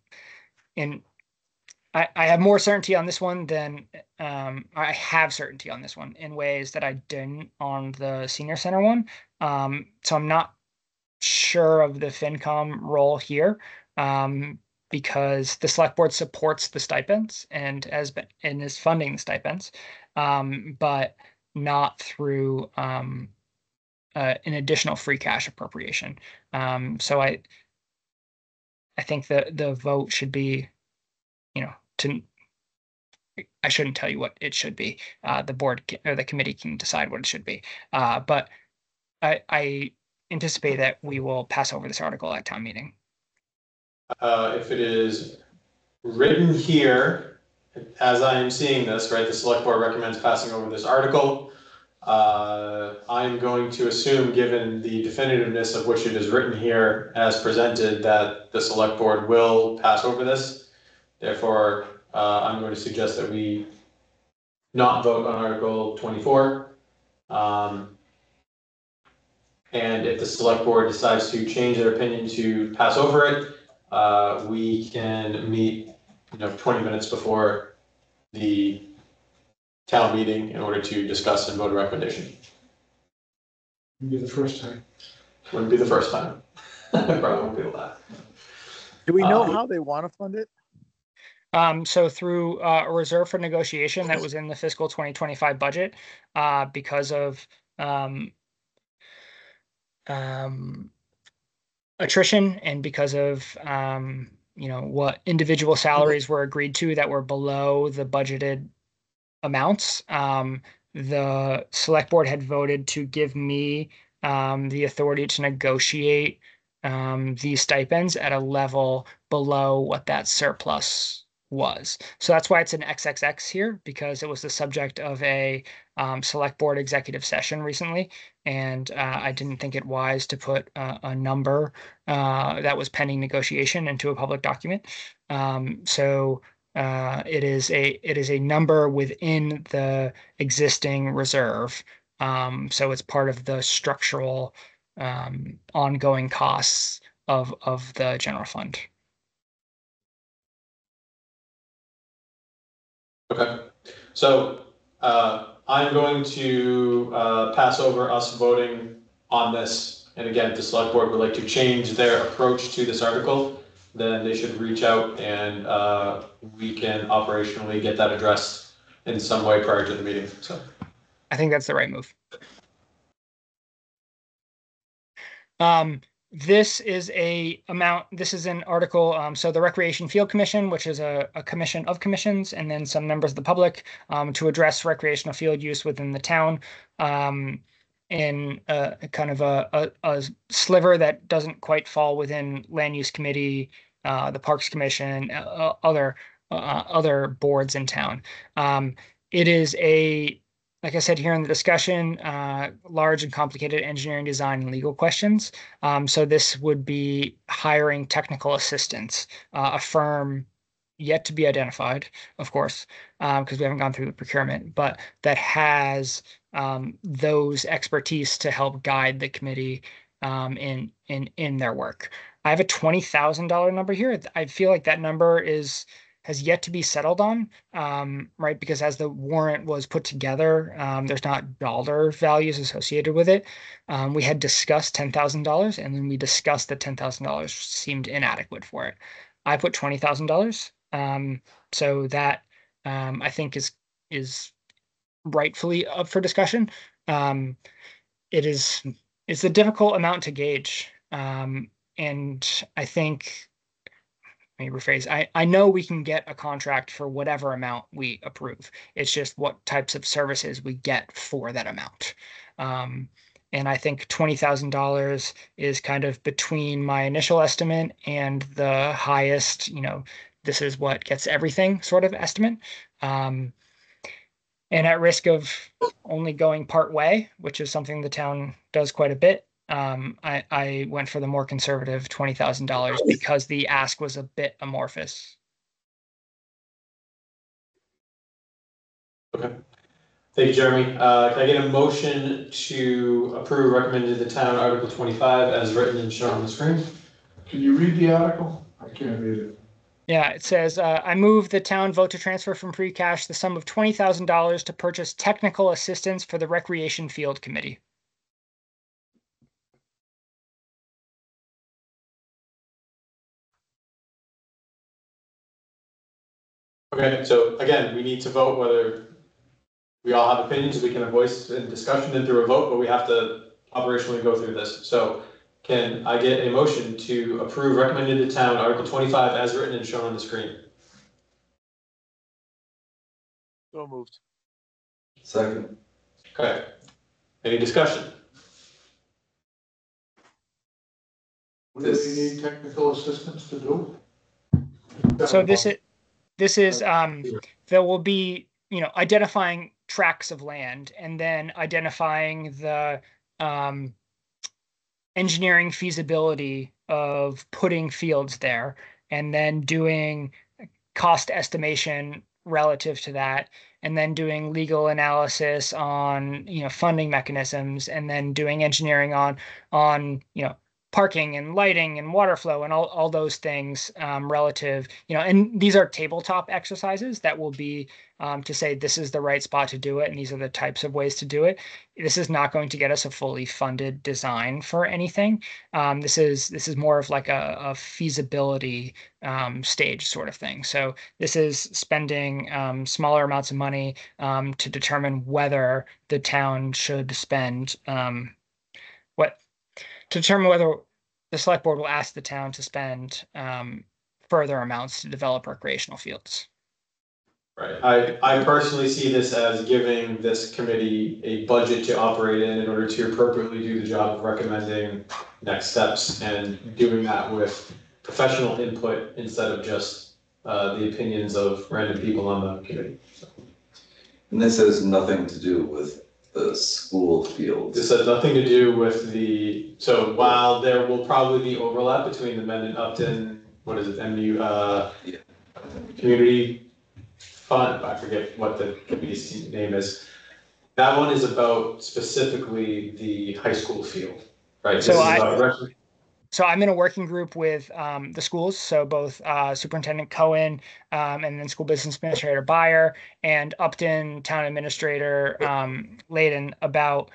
I have more certainty on this one than I have certainty on this one in ways that I didn't on the senior center one. So I'm not sure of the FinCom role here because the select board supports the stipends and is funding the stipends, but not through an additional free cash appropriation. So I think the vote should be, I shouldn't tell you what it should be. The board or the committee can decide what it should be. But I anticipate that we will pass over this article at town meeting. If it is written here, as I am seeing this, right, the select board recommends passing over this article. I'm going to assume, given the definitiveness of which it is written here as presented, that the select board will pass over this. Therefore, I'm going to suggest that we not vote on Article 24. And if the select board decides to change their opinion to pass over it, we can meet 20 minutes before the town meeting in order to discuss and vote a recommendation. It'll be the first time. Wouldn't be the first time. Probably won't be the last. Do we know how they want to fund it? So through a reserve for negotiation that was in the fiscal 2025 budget, because of attrition and because of what individual salaries were agreed to that were below the budgeted amounts, the select board had voted to give me the authority to negotiate these stipends at a level below what that surplus was. So that's why it's an XXX here, because it was the subject of a select board executive session recently. And I didn't think it wise to put a number that was pending negotiation into a public document. So it is a number within the existing reserve. So it's part of the structural ongoing costs of the general fund. Okay, so I'm going to pass over us voting on this. And again, if the select board would like to change their approach to this article, then they should reach out and we can operationally get that addressed in some way prior to the meeting. So I think that's the right move. This is an article, so the Recreation Field Commission, which is a commission of commissions, and then some members of the public to address recreational field use within the town in kind of a sliver that doesn't quite fall within Land Use Committee, the Parks Commission, other boards in town. It is like I said here in the discussion, large and complicated engineering, design, and legal questions. So this would be hiring technical assistants, a firm yet to be identified, of course, because we haven't gone through the procurement, but that has those expertise to help guide the committee in their work. I have a $20,000 number here. I feel like that number has yet to be settled on, right? Because as the warrant was put together, there's not dollar values associated with it. We had discussed $10,000, and then we discussed that $10,000 seemed inadequate for it. I put $20,000, so that I think is rightfully up for discussion. It's a difficult amount to gauge, and I think. Let me rephrase. I know we can get a contract for whatever amount we approve. It's just what types of services we get for that amount. And I think $20,000 is kind of between my initial estimate and the highest, this is what gets everything sort of estimate. And at risk of only going part way, which is something the town does quite a bit, I went for the more conservative $20,000 because the ask was a bit amorphous. okay, thank you, Jeremy. Can I get a motion to approve recommended to the town Article 25 as written and shown on the screen? Can you read the article? I can't read it. Yeah, it says, I move the town vote to transfer from free cash the sum of $20,000 to purchase technical assistance for the Recreation Field Committee. Okay, so again, we need to vote whether we all have opinions. We can voice in discussion and through a vote, but we have to operationally go through this. So can I get a motion to approve recommended to town Article 25 as written and shown on the screen? So moved. Second. Okay, any discussion? What do we need technical assistance to do? So this is there will be, identifying tracts of land and then identifying the engineering feasibility of putting fields there and then doing cost estimation relative to that, and then doing legal analysis on, funding mechanisms, and then doing engineering on parking and lighting and water flow and all those things relative, and these are tabletop exercises that will be to say this is the right spot to do it and these are the types of ways to do it. This is not going to get us a fully funded design for anything. This is more of like a feasibility stage sort of thing. So this is spending smaller amounts of money to determine whether the town should spend to determine whether the select board will ask the town to spend further amounts to develop recreational fields. Right. I personally see this as giving this committee a budget to operate in order to appropriately do the job of recommending next steps and doing that with professional input instead of just the opinions of random people on the committee. So. And this has nothing to do with the school fields. This has nothing to do with so while there will probably be overlap between the Mendon Upton, community fund, I forget what the committee's name is. That one is about specifically the high school field, right? So So I'm in a working group with the schools, so both Superintendent Cohen and then School Business Administrator Beyer and Upton Town Administrator Layden about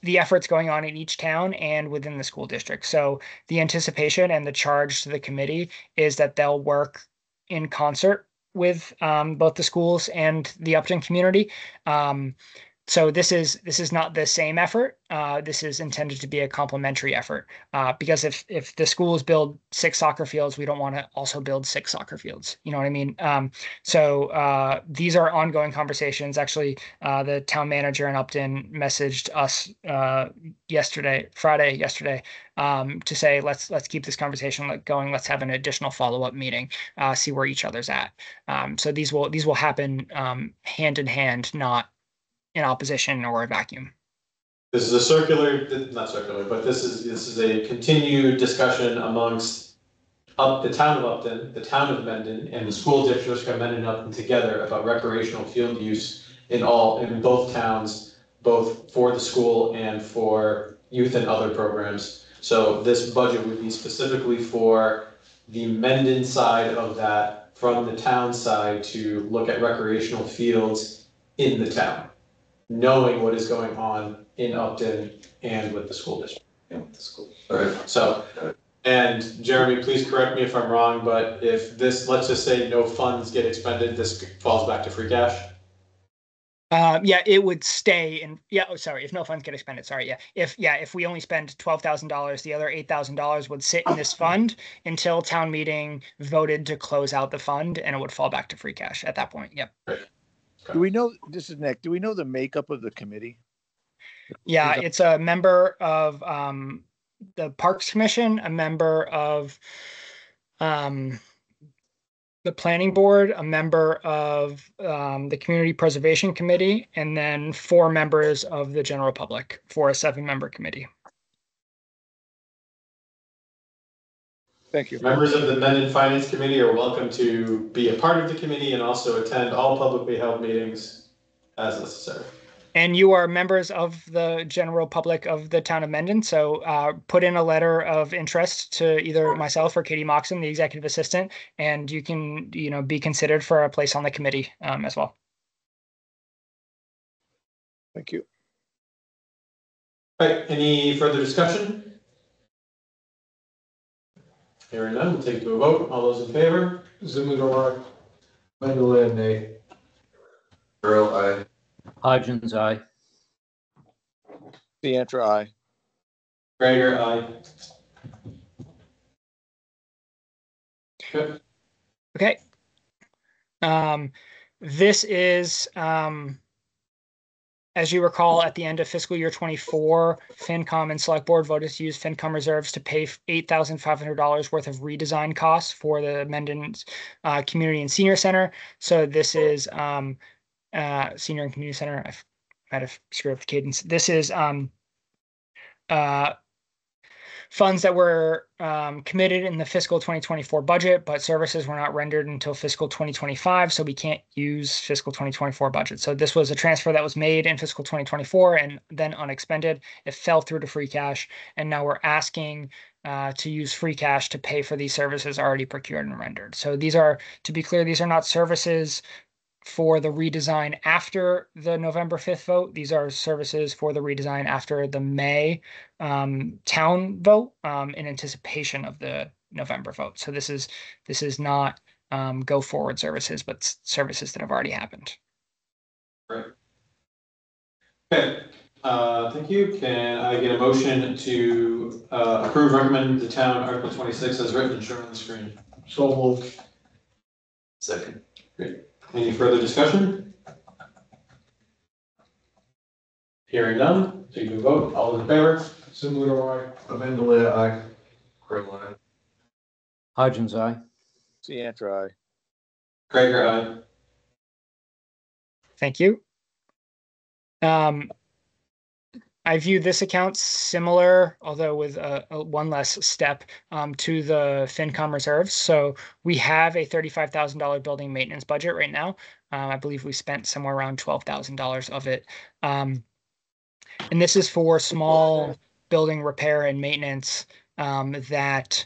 the efforts going on in each town and within the school district. So the anticipation and the charge to the committee is that they'll work in concert with both the schools and the Upton community. So this is not the same effort. This is intended to be a complementary effort because if the schools build 6 soccer fields, we don't want to also build 6 soccer fields. You know what I mean? So these are ongoing conversations. Actually, the town manager in Upton messaged us Friday yesterday, to say let's keep this conversation going. Let's have an additional follow-up meeting, see where each other's at. So these will happen hand in hand, not in opposition or a vacuum. This is a circular, not circular, but this is a continued discussion amongst the town of Upton, the town of Mendon, and the school districts of Mendon and Upton together about recreational field use in both towns, both for the school and for youth and other programs. So this budget would be specifically for the Mendon side of that, from the town side, to look at recreational fields in the town, knowing what is going on in Upton and with the school district. And with the school. All right. So, and Jeremy, please correct me if I'm wrong, but if this, let's just say no funds get expended, this falls back to free cash? Yeah, it would stay in, yeah, oh, sorry, if no funds get expended, sorry, yeah. If we only spend $12,000, the other $8,000 would sit in this fund until town meeting voted to close out the fund, and it would fall back to free cash at that point, yep. Right. Do we know, this is Nick, do we know the makeup of the committee? Yeah, it's a member of the Parks Commission, a member of the Planning Board, a member of the Community Preservation Committee, and then 4 members of the general public for a 7-member committee. Thank you. Members of the Mendon Finance Committee are welcome to be a part of the committee and also attend all publicly held meetings as necessary. And you are members of the general public of the town of Mendon, so put in a letter of interest to either myself or Katie Moxon, the executive assistant, and you can, be considered for a place on the committee as well. Thank you. All right, any further discussion? Hearing none, we'll take to a vote. All those in favor? Zimmer, Mendel, nay. Earl, I. Hodgins, aye. Deantra, aye. Gregor, aye. Good. Okay. This is, as you recall, at the end of fiscal year 24, FinCom and Select Board voted to use FinCom reserves to pay $8,500 worth of redesign costs for the Mendon Community and Senior Center. So this is Senior and Community Center. I might have screwed up the cadence. This is funds that were committed in the fiscal 2024 budget, but services were not rendered until fiscal 2025, so we can't use fiscal 2024 budget. So this was a transfer that was made in fiscal 2024 and then unexpended. It fell through to free cash, and now we're asking to use free cash to pay for these services already procured and rendered. So these are, to be clear, these are not services for the redesign after the November 5th vote. These are services for the redesign after the May town vote in anticipation of the November vote. So this is not go forward services, but services that have already happened. Right. Okay. Thank you. Can I get a motion to recommend the town Article 26 as written and shown on the screen? So moved. Second. Great. Any further discussion? Hearing none, so you can vote. All those in favor? Zimmer, Mendel, aye. Earl, I. Hodgins, aye. Deantra, aye. Gregor, aye. Thank you. I view this account similar, although with one less step, to the FinCom reserves. So we have a $35,000 building maintenance budget right now. I believe we spent somewhere around $12,000 of it. And this is for small building repair and maintenance that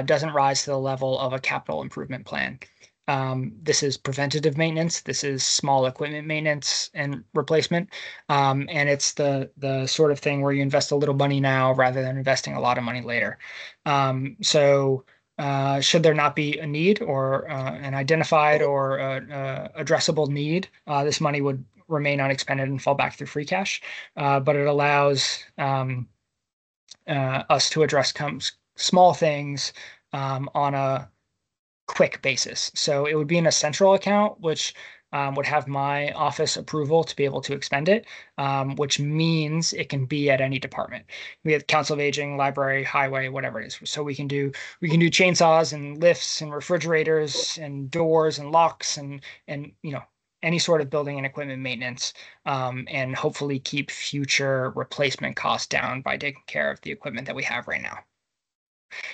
doesn't rise to the level of a capital improvement plan. This is preventative maintenance. This is small equipment maintenance and replacement. And it's the sort of thing where you invest a little money now rather than investing a lot of money later. So should there not be a need or an identified or addressable need, this money would remain unexpended and fall back through free cash. But it allows us to address small things on a quick basis. So it would be in a central account, which would have my office approval to be able to expend it, which means it can be at any department. We have Council of Aging, library, highway, whatever it is. So we can do chainsaws and lifts and refrigerators and doors and locks and any sort of building and equipment maintenance, and hopefully keep future replacement costs down by taking care of the equipment that we have right now.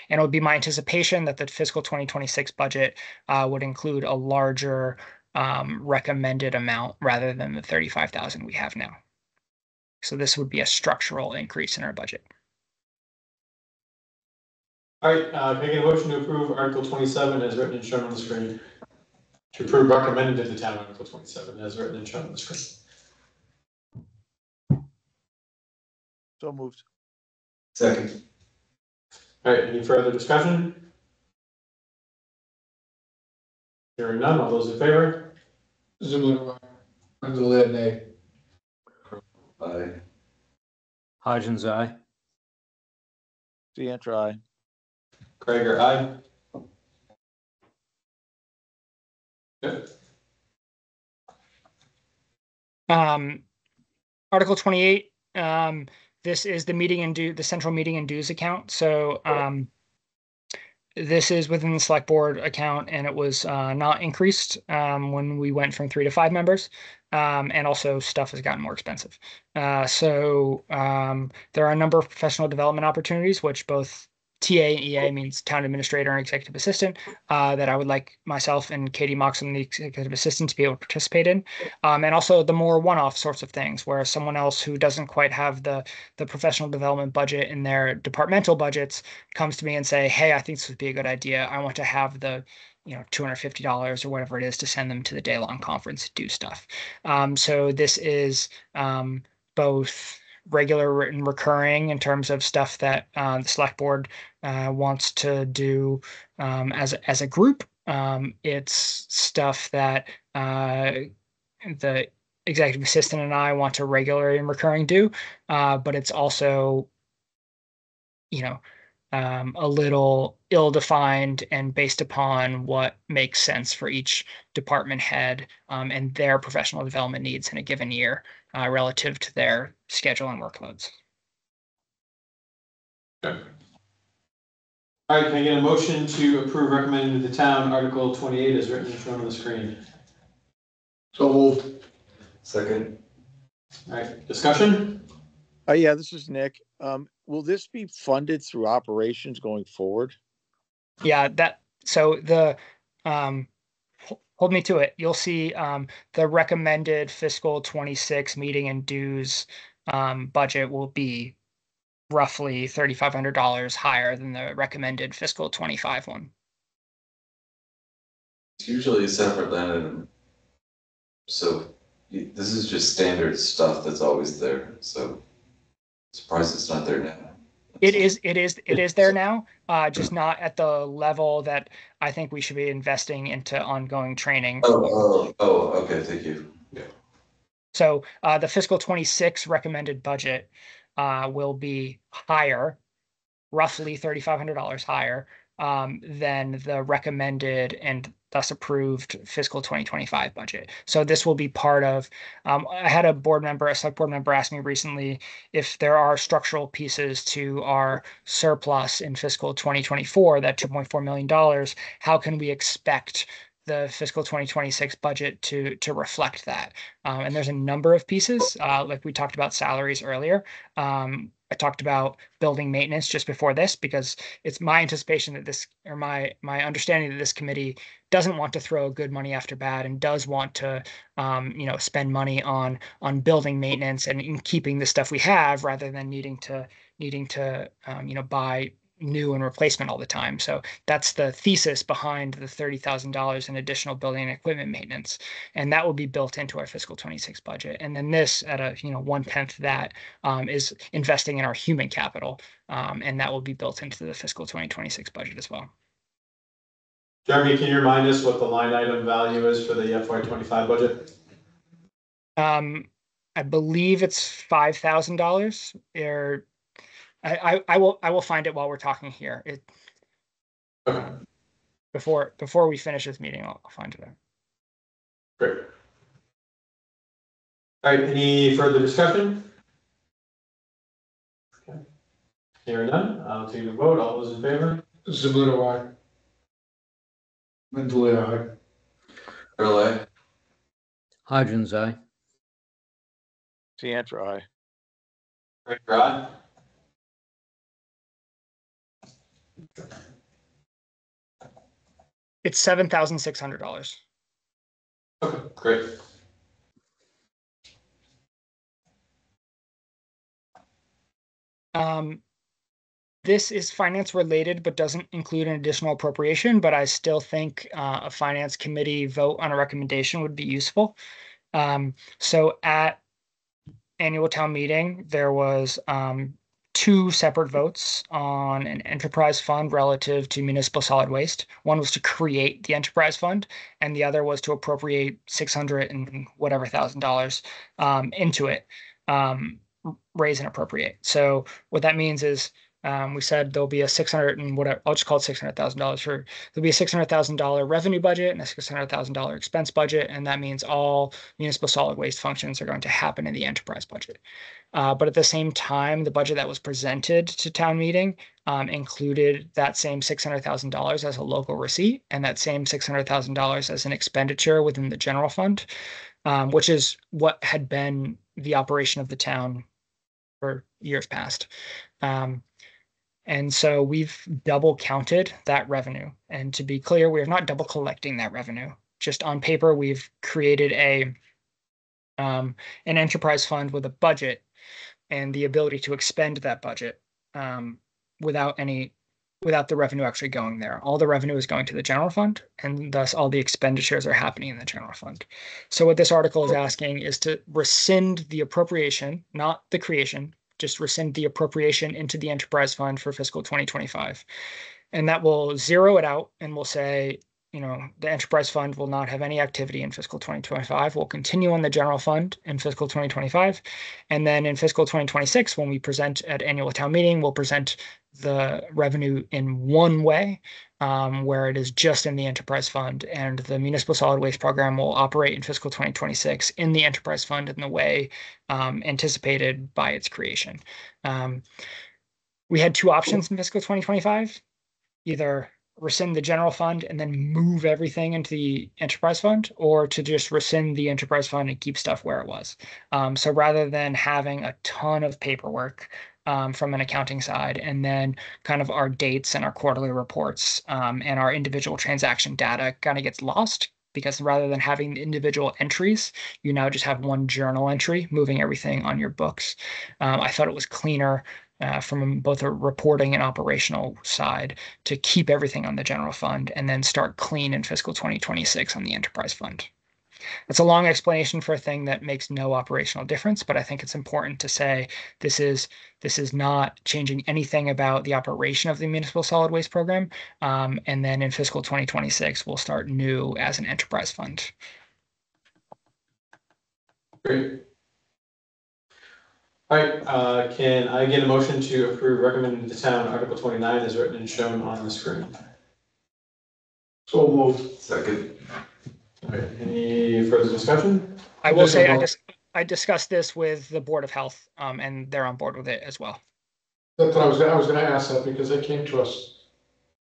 And it would be my anticipation that the fiscal 2026 budget would include a larger recommended amount rather than the 35,000 we have now. So this would be a structural increase in our budget. All right, can I get a motion to approve Article 27 as written and shown on the screen? To approve recommended to the town Article 27 as written and shown on the screen. So moved. Second. All right, any further discussion? Hearing none, all those in favor? Zoom, Lid, nay. Aye. Hodgins, aye. DeAndre, aye. Krager, aye. Good. Article 28, this is the central meeting and dues account. So this is within the select board account, and it was not increased when we went from 3 to 5 members. And also stuff has gotten more expensive. So there are a number of professional development opportunities, which both TA and EA means town administrator and executive assistant, that I would like myself and Katie Moxham, the executive assistant, to be able to participate in. And also the more one-off sorts of things where someone else who doesn't quite have the professional development budget in their departmental budgets comes to me and say, hey, I think this would be a good idea. I want to have the $250 or whatever it is to send them to the day-long conference to do stuff. So this is both regular and recurring in terms of stuff that the select board wants to do as a group. It's stuff that the executive assistant and I want to regularly and recurring do, but it's also, a little ill-defined and based upon what makes sense for each department head and their professional development needs in a given year relative to their schedule and workloads. Okay. All right, can I get a motion to approve recommended to the town Article 28 as written and shown on the screen? So moved. Second. All right, discussion? Yeah, this is Nick. Will this be funded through operations going forward? Yeah, so the hold me to it. You'll see the recommended fiscal 26 meeting and dues budget will be roughly $3,500 higher than the recommended fiscal 25 one. It's usually a separate line item. So this is just standard stuff that's always there. So surprised it's not there now. It is there now, just not at the level that I think we should be investing into ongoing training. Okay, thank you. Yeah. So the fiscal 26 recommended budget will be higher, roughly $3,500 higher than the recommended and thus approved fiscal 2025 budget. So this will be part of, I had a select board member ask me recently if there are structural pieces to our surplus in fiscal 2024, that $2.4 million, how can we expect the fiscal 2026 budget to reflect that? And there's a number of pieces, like we talked about salaries earlier. I talked about building maintenance just before this, because it's my anticipation that this, or my understanding that this committee doesn't want to throw good money after bad and does want to, spend money on building maintenance and in keeping the stuff we have rather than needing to buy new and replacement all the time. So that's the thesis behind the $30,000 in additional building and equipment maintenance. And that will be built into our fiscal 26 budget. And then this at a, 1/10 that is investing in our human capital. And that will be built into the fiscal 2026 budget as well. Jeremy, can you remind us what the line item value is for the FY25 budget? I believe it's $5,000 or I will find it while we're talking here. Okay. Before we finish this meeting, I'll find it out. Great. All right, any further discussion? Okay. Hearing none, I'll take the vote. All those in favor? Zabuto, aye. Mentally, aye. Early. Hodgins, aye. Ciantra, aye. Great, Rod? It's $7,600. Okay, great. This is finance related, but doesn't include an additional appropriation, but I still think a finance committee vote on a recommendation would be useful. So at annual town meeting, there was 2 separate votes on an enterprise fund relative to municipal solid waste. One was to create the enterprise fund, and the other was to appropriate $600 and whatever $1,000 into it, raise and appropriate. So what that means is we said there'll be a 600 and whatever, I'll just call it $600,000 for, there'll be a $600,000 revenue budget and a $600,000 expense budget. And that means all municipal solid waste functions are going to happen in the enterprise budget. But at the same time, the budget that was presented to town meeting included that same $600,000 as a local receipt and that same $600,000 as an expenditure within the general fund, which is what had been the operation of the town for years past. And so we've double counted that revenue. And to be clear, we are not double collecting that revenue. Just on paper, we've created an enterprise fund with a budget and the ability to expend that budget without the revenue actually going there. All the revenue is going to the general fund, and thus all the expenditures are happening in the general fund. So what this article is asking is to rescind the appropriation, not the creation, just rescind the appropriation into the enterprise fund for fiscal 2025. And that will zero it out and will say, the enterprise fund will not have any activity in fiscal 2025. We'll continue on the general fund in fiscal 2025. And then in fiscal 2026, when we present at annual town meeting, we'll present the revenue in one way, where it is just in the enterprise fund, and the municipal solid waste program will operate in fiscal 2026 in the enterprise fund in the way anticipated by its creation. We had 2 options in fiscal 2025, either rescind the general fund and then move everything into the enterprise fund, or to just rescind the enterprise fund and keep stuff where it was. So rather than having a ton of paperwork from an accounting side, and then kind of our dates and our quarterly reports and our individual transaction data kind of gets lost, because rather than having the individual entries, you now just have one journal entry moving everything on your books. I thought it was cleaner from both a reporting and operational side to keep everything on the general fund and then start clean in fiscal 2026 on the enterprise fund. That's a long explanation for a thing that makes no operational difference, but I think it's important to say this is not changing anything about the operation of the municipal solid waste program. And then in fiscal 2026, we'll start new as an enterprise fund. Great. All right, can I get a motion to approve recommended to town Article 29 as written and shown on the screen? So moved. Second. All right, any further discussion? I will say I discussed this with the Board of Health, and they're on board with it as well. That's what I was gonna ask that, because they came to us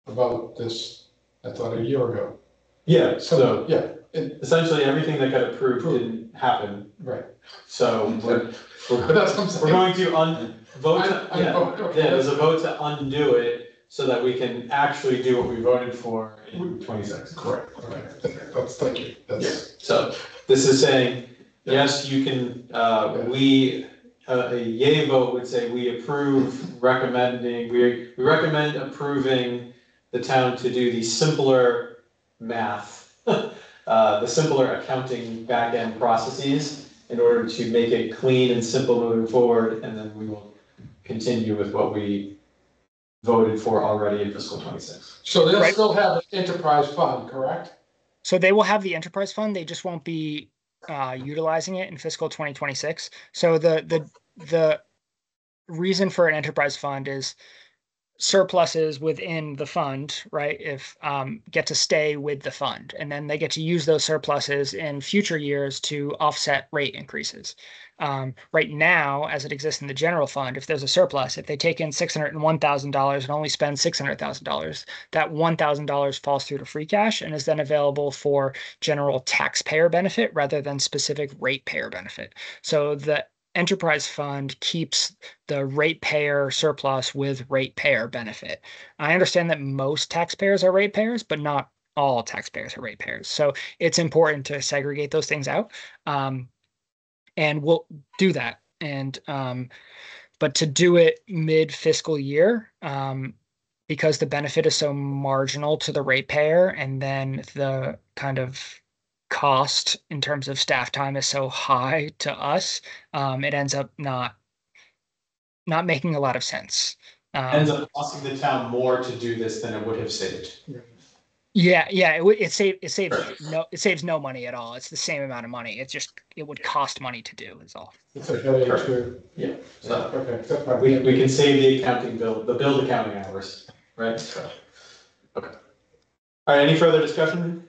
about this, I thought, a year ago. Yeah, so Yeah, essentially everything that got approved didn't happen. right. So we're But that's what I'm saying. going to vote. There's a vote to undo it so that we can actually do what we voted for in 26. Correct. Okay. Thank you. Yeah. So this is saying, yes, you can, we a yay vote would say we approve recommending, we recommend approving the town to do the simpler math, the simpler accounting back-end processes in order to make it clean and simple moving forward, and then we will continue with what we voted for already in fiscal 26. So they'll Right. still have an enterprise fund, correct? So they will have the enterprise fund, they just won't be utilizing it in fiscal 2026. So the reason for an enterprise fund is surpluses within the fund, right? If get to stay with the fund, and then they get to use those surpluses in future years to offset rate increases. Right now, as it exists in the general fund, if there's a surplus, if they take in $601,000 and only spend $600,000, that $1,000 falls through to free cash and is then available for general taxpayer benefit rather than specific ratepayer benefit. So the enterprise fund keeps the ratepayer surplus with ratepayer benefit. I understand that most taxpayers are ratepayers, but not all taxpayers are ratepayers. So it's important to segregate those things out. And we'll do that. And but to do it mid-fiscal year, because the benefit is so marginal to the ratepayer, and then the kind of cost in terms of staff time is so high to us, it ends up not making a lot of sense. Ends up costing the town more to do this than it would have saved. Yeah, it saves no money at all. It's the same amount of money. It would cost money to do is all. It's a headache too. Yeah, so Okay, that's fine. we can save the accounting bill, the billed accounting hours, right? So, okay. All right, any further discussion?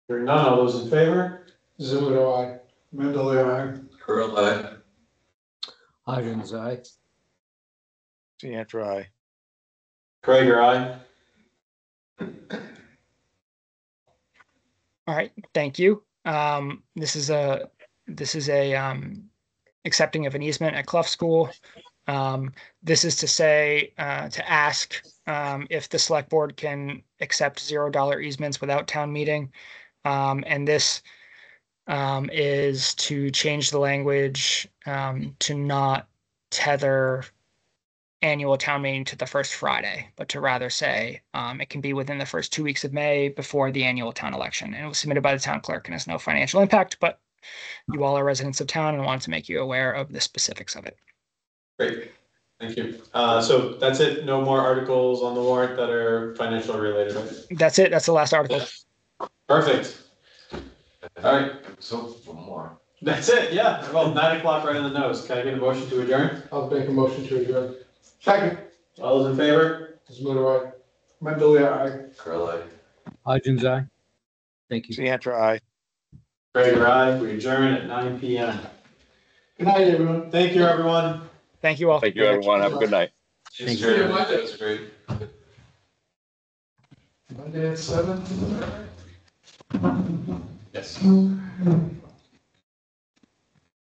Hearing none, all those in favor? Zulu, I. Mendel, aye. Curl eye. Hodgins, aye. Deantra, aye. Krager, aye. All right, thank you. This is a accepting of an easement at Clough School. This is to say, to ask if the select board can accept $0 easements without town meeting. And this is to change the language to not tether annual town meeting to the first Friday, but to rather say it can be within the first 2 weeks of May before the annual town election. And it was submitted by the town clerk and has no financial impact, but you all are residents of town and wanted to make you aware of the specifics of it. Great, thank you. So that's it, no more articles on the warrant that are financial related, right? That's it, that's the last article. Perfect. All right. So one more. That's it, yeah. Well, 9 o'clock right on the nose. Can I get a motion to adjourn? I'll make a motion to adjourn. Second, All those in favor? Zulu, I. Mendel, aye. Curl eye. Hodgins, aye. Thank you. Deantra, aye. Krager, aye. We adjourn at 9 p.m. Good night, everyone. Thank you, everyone. Thank you all. Thank you, everyone. Have a good night. Thank Sure, that was great. Monday at 7. Yes.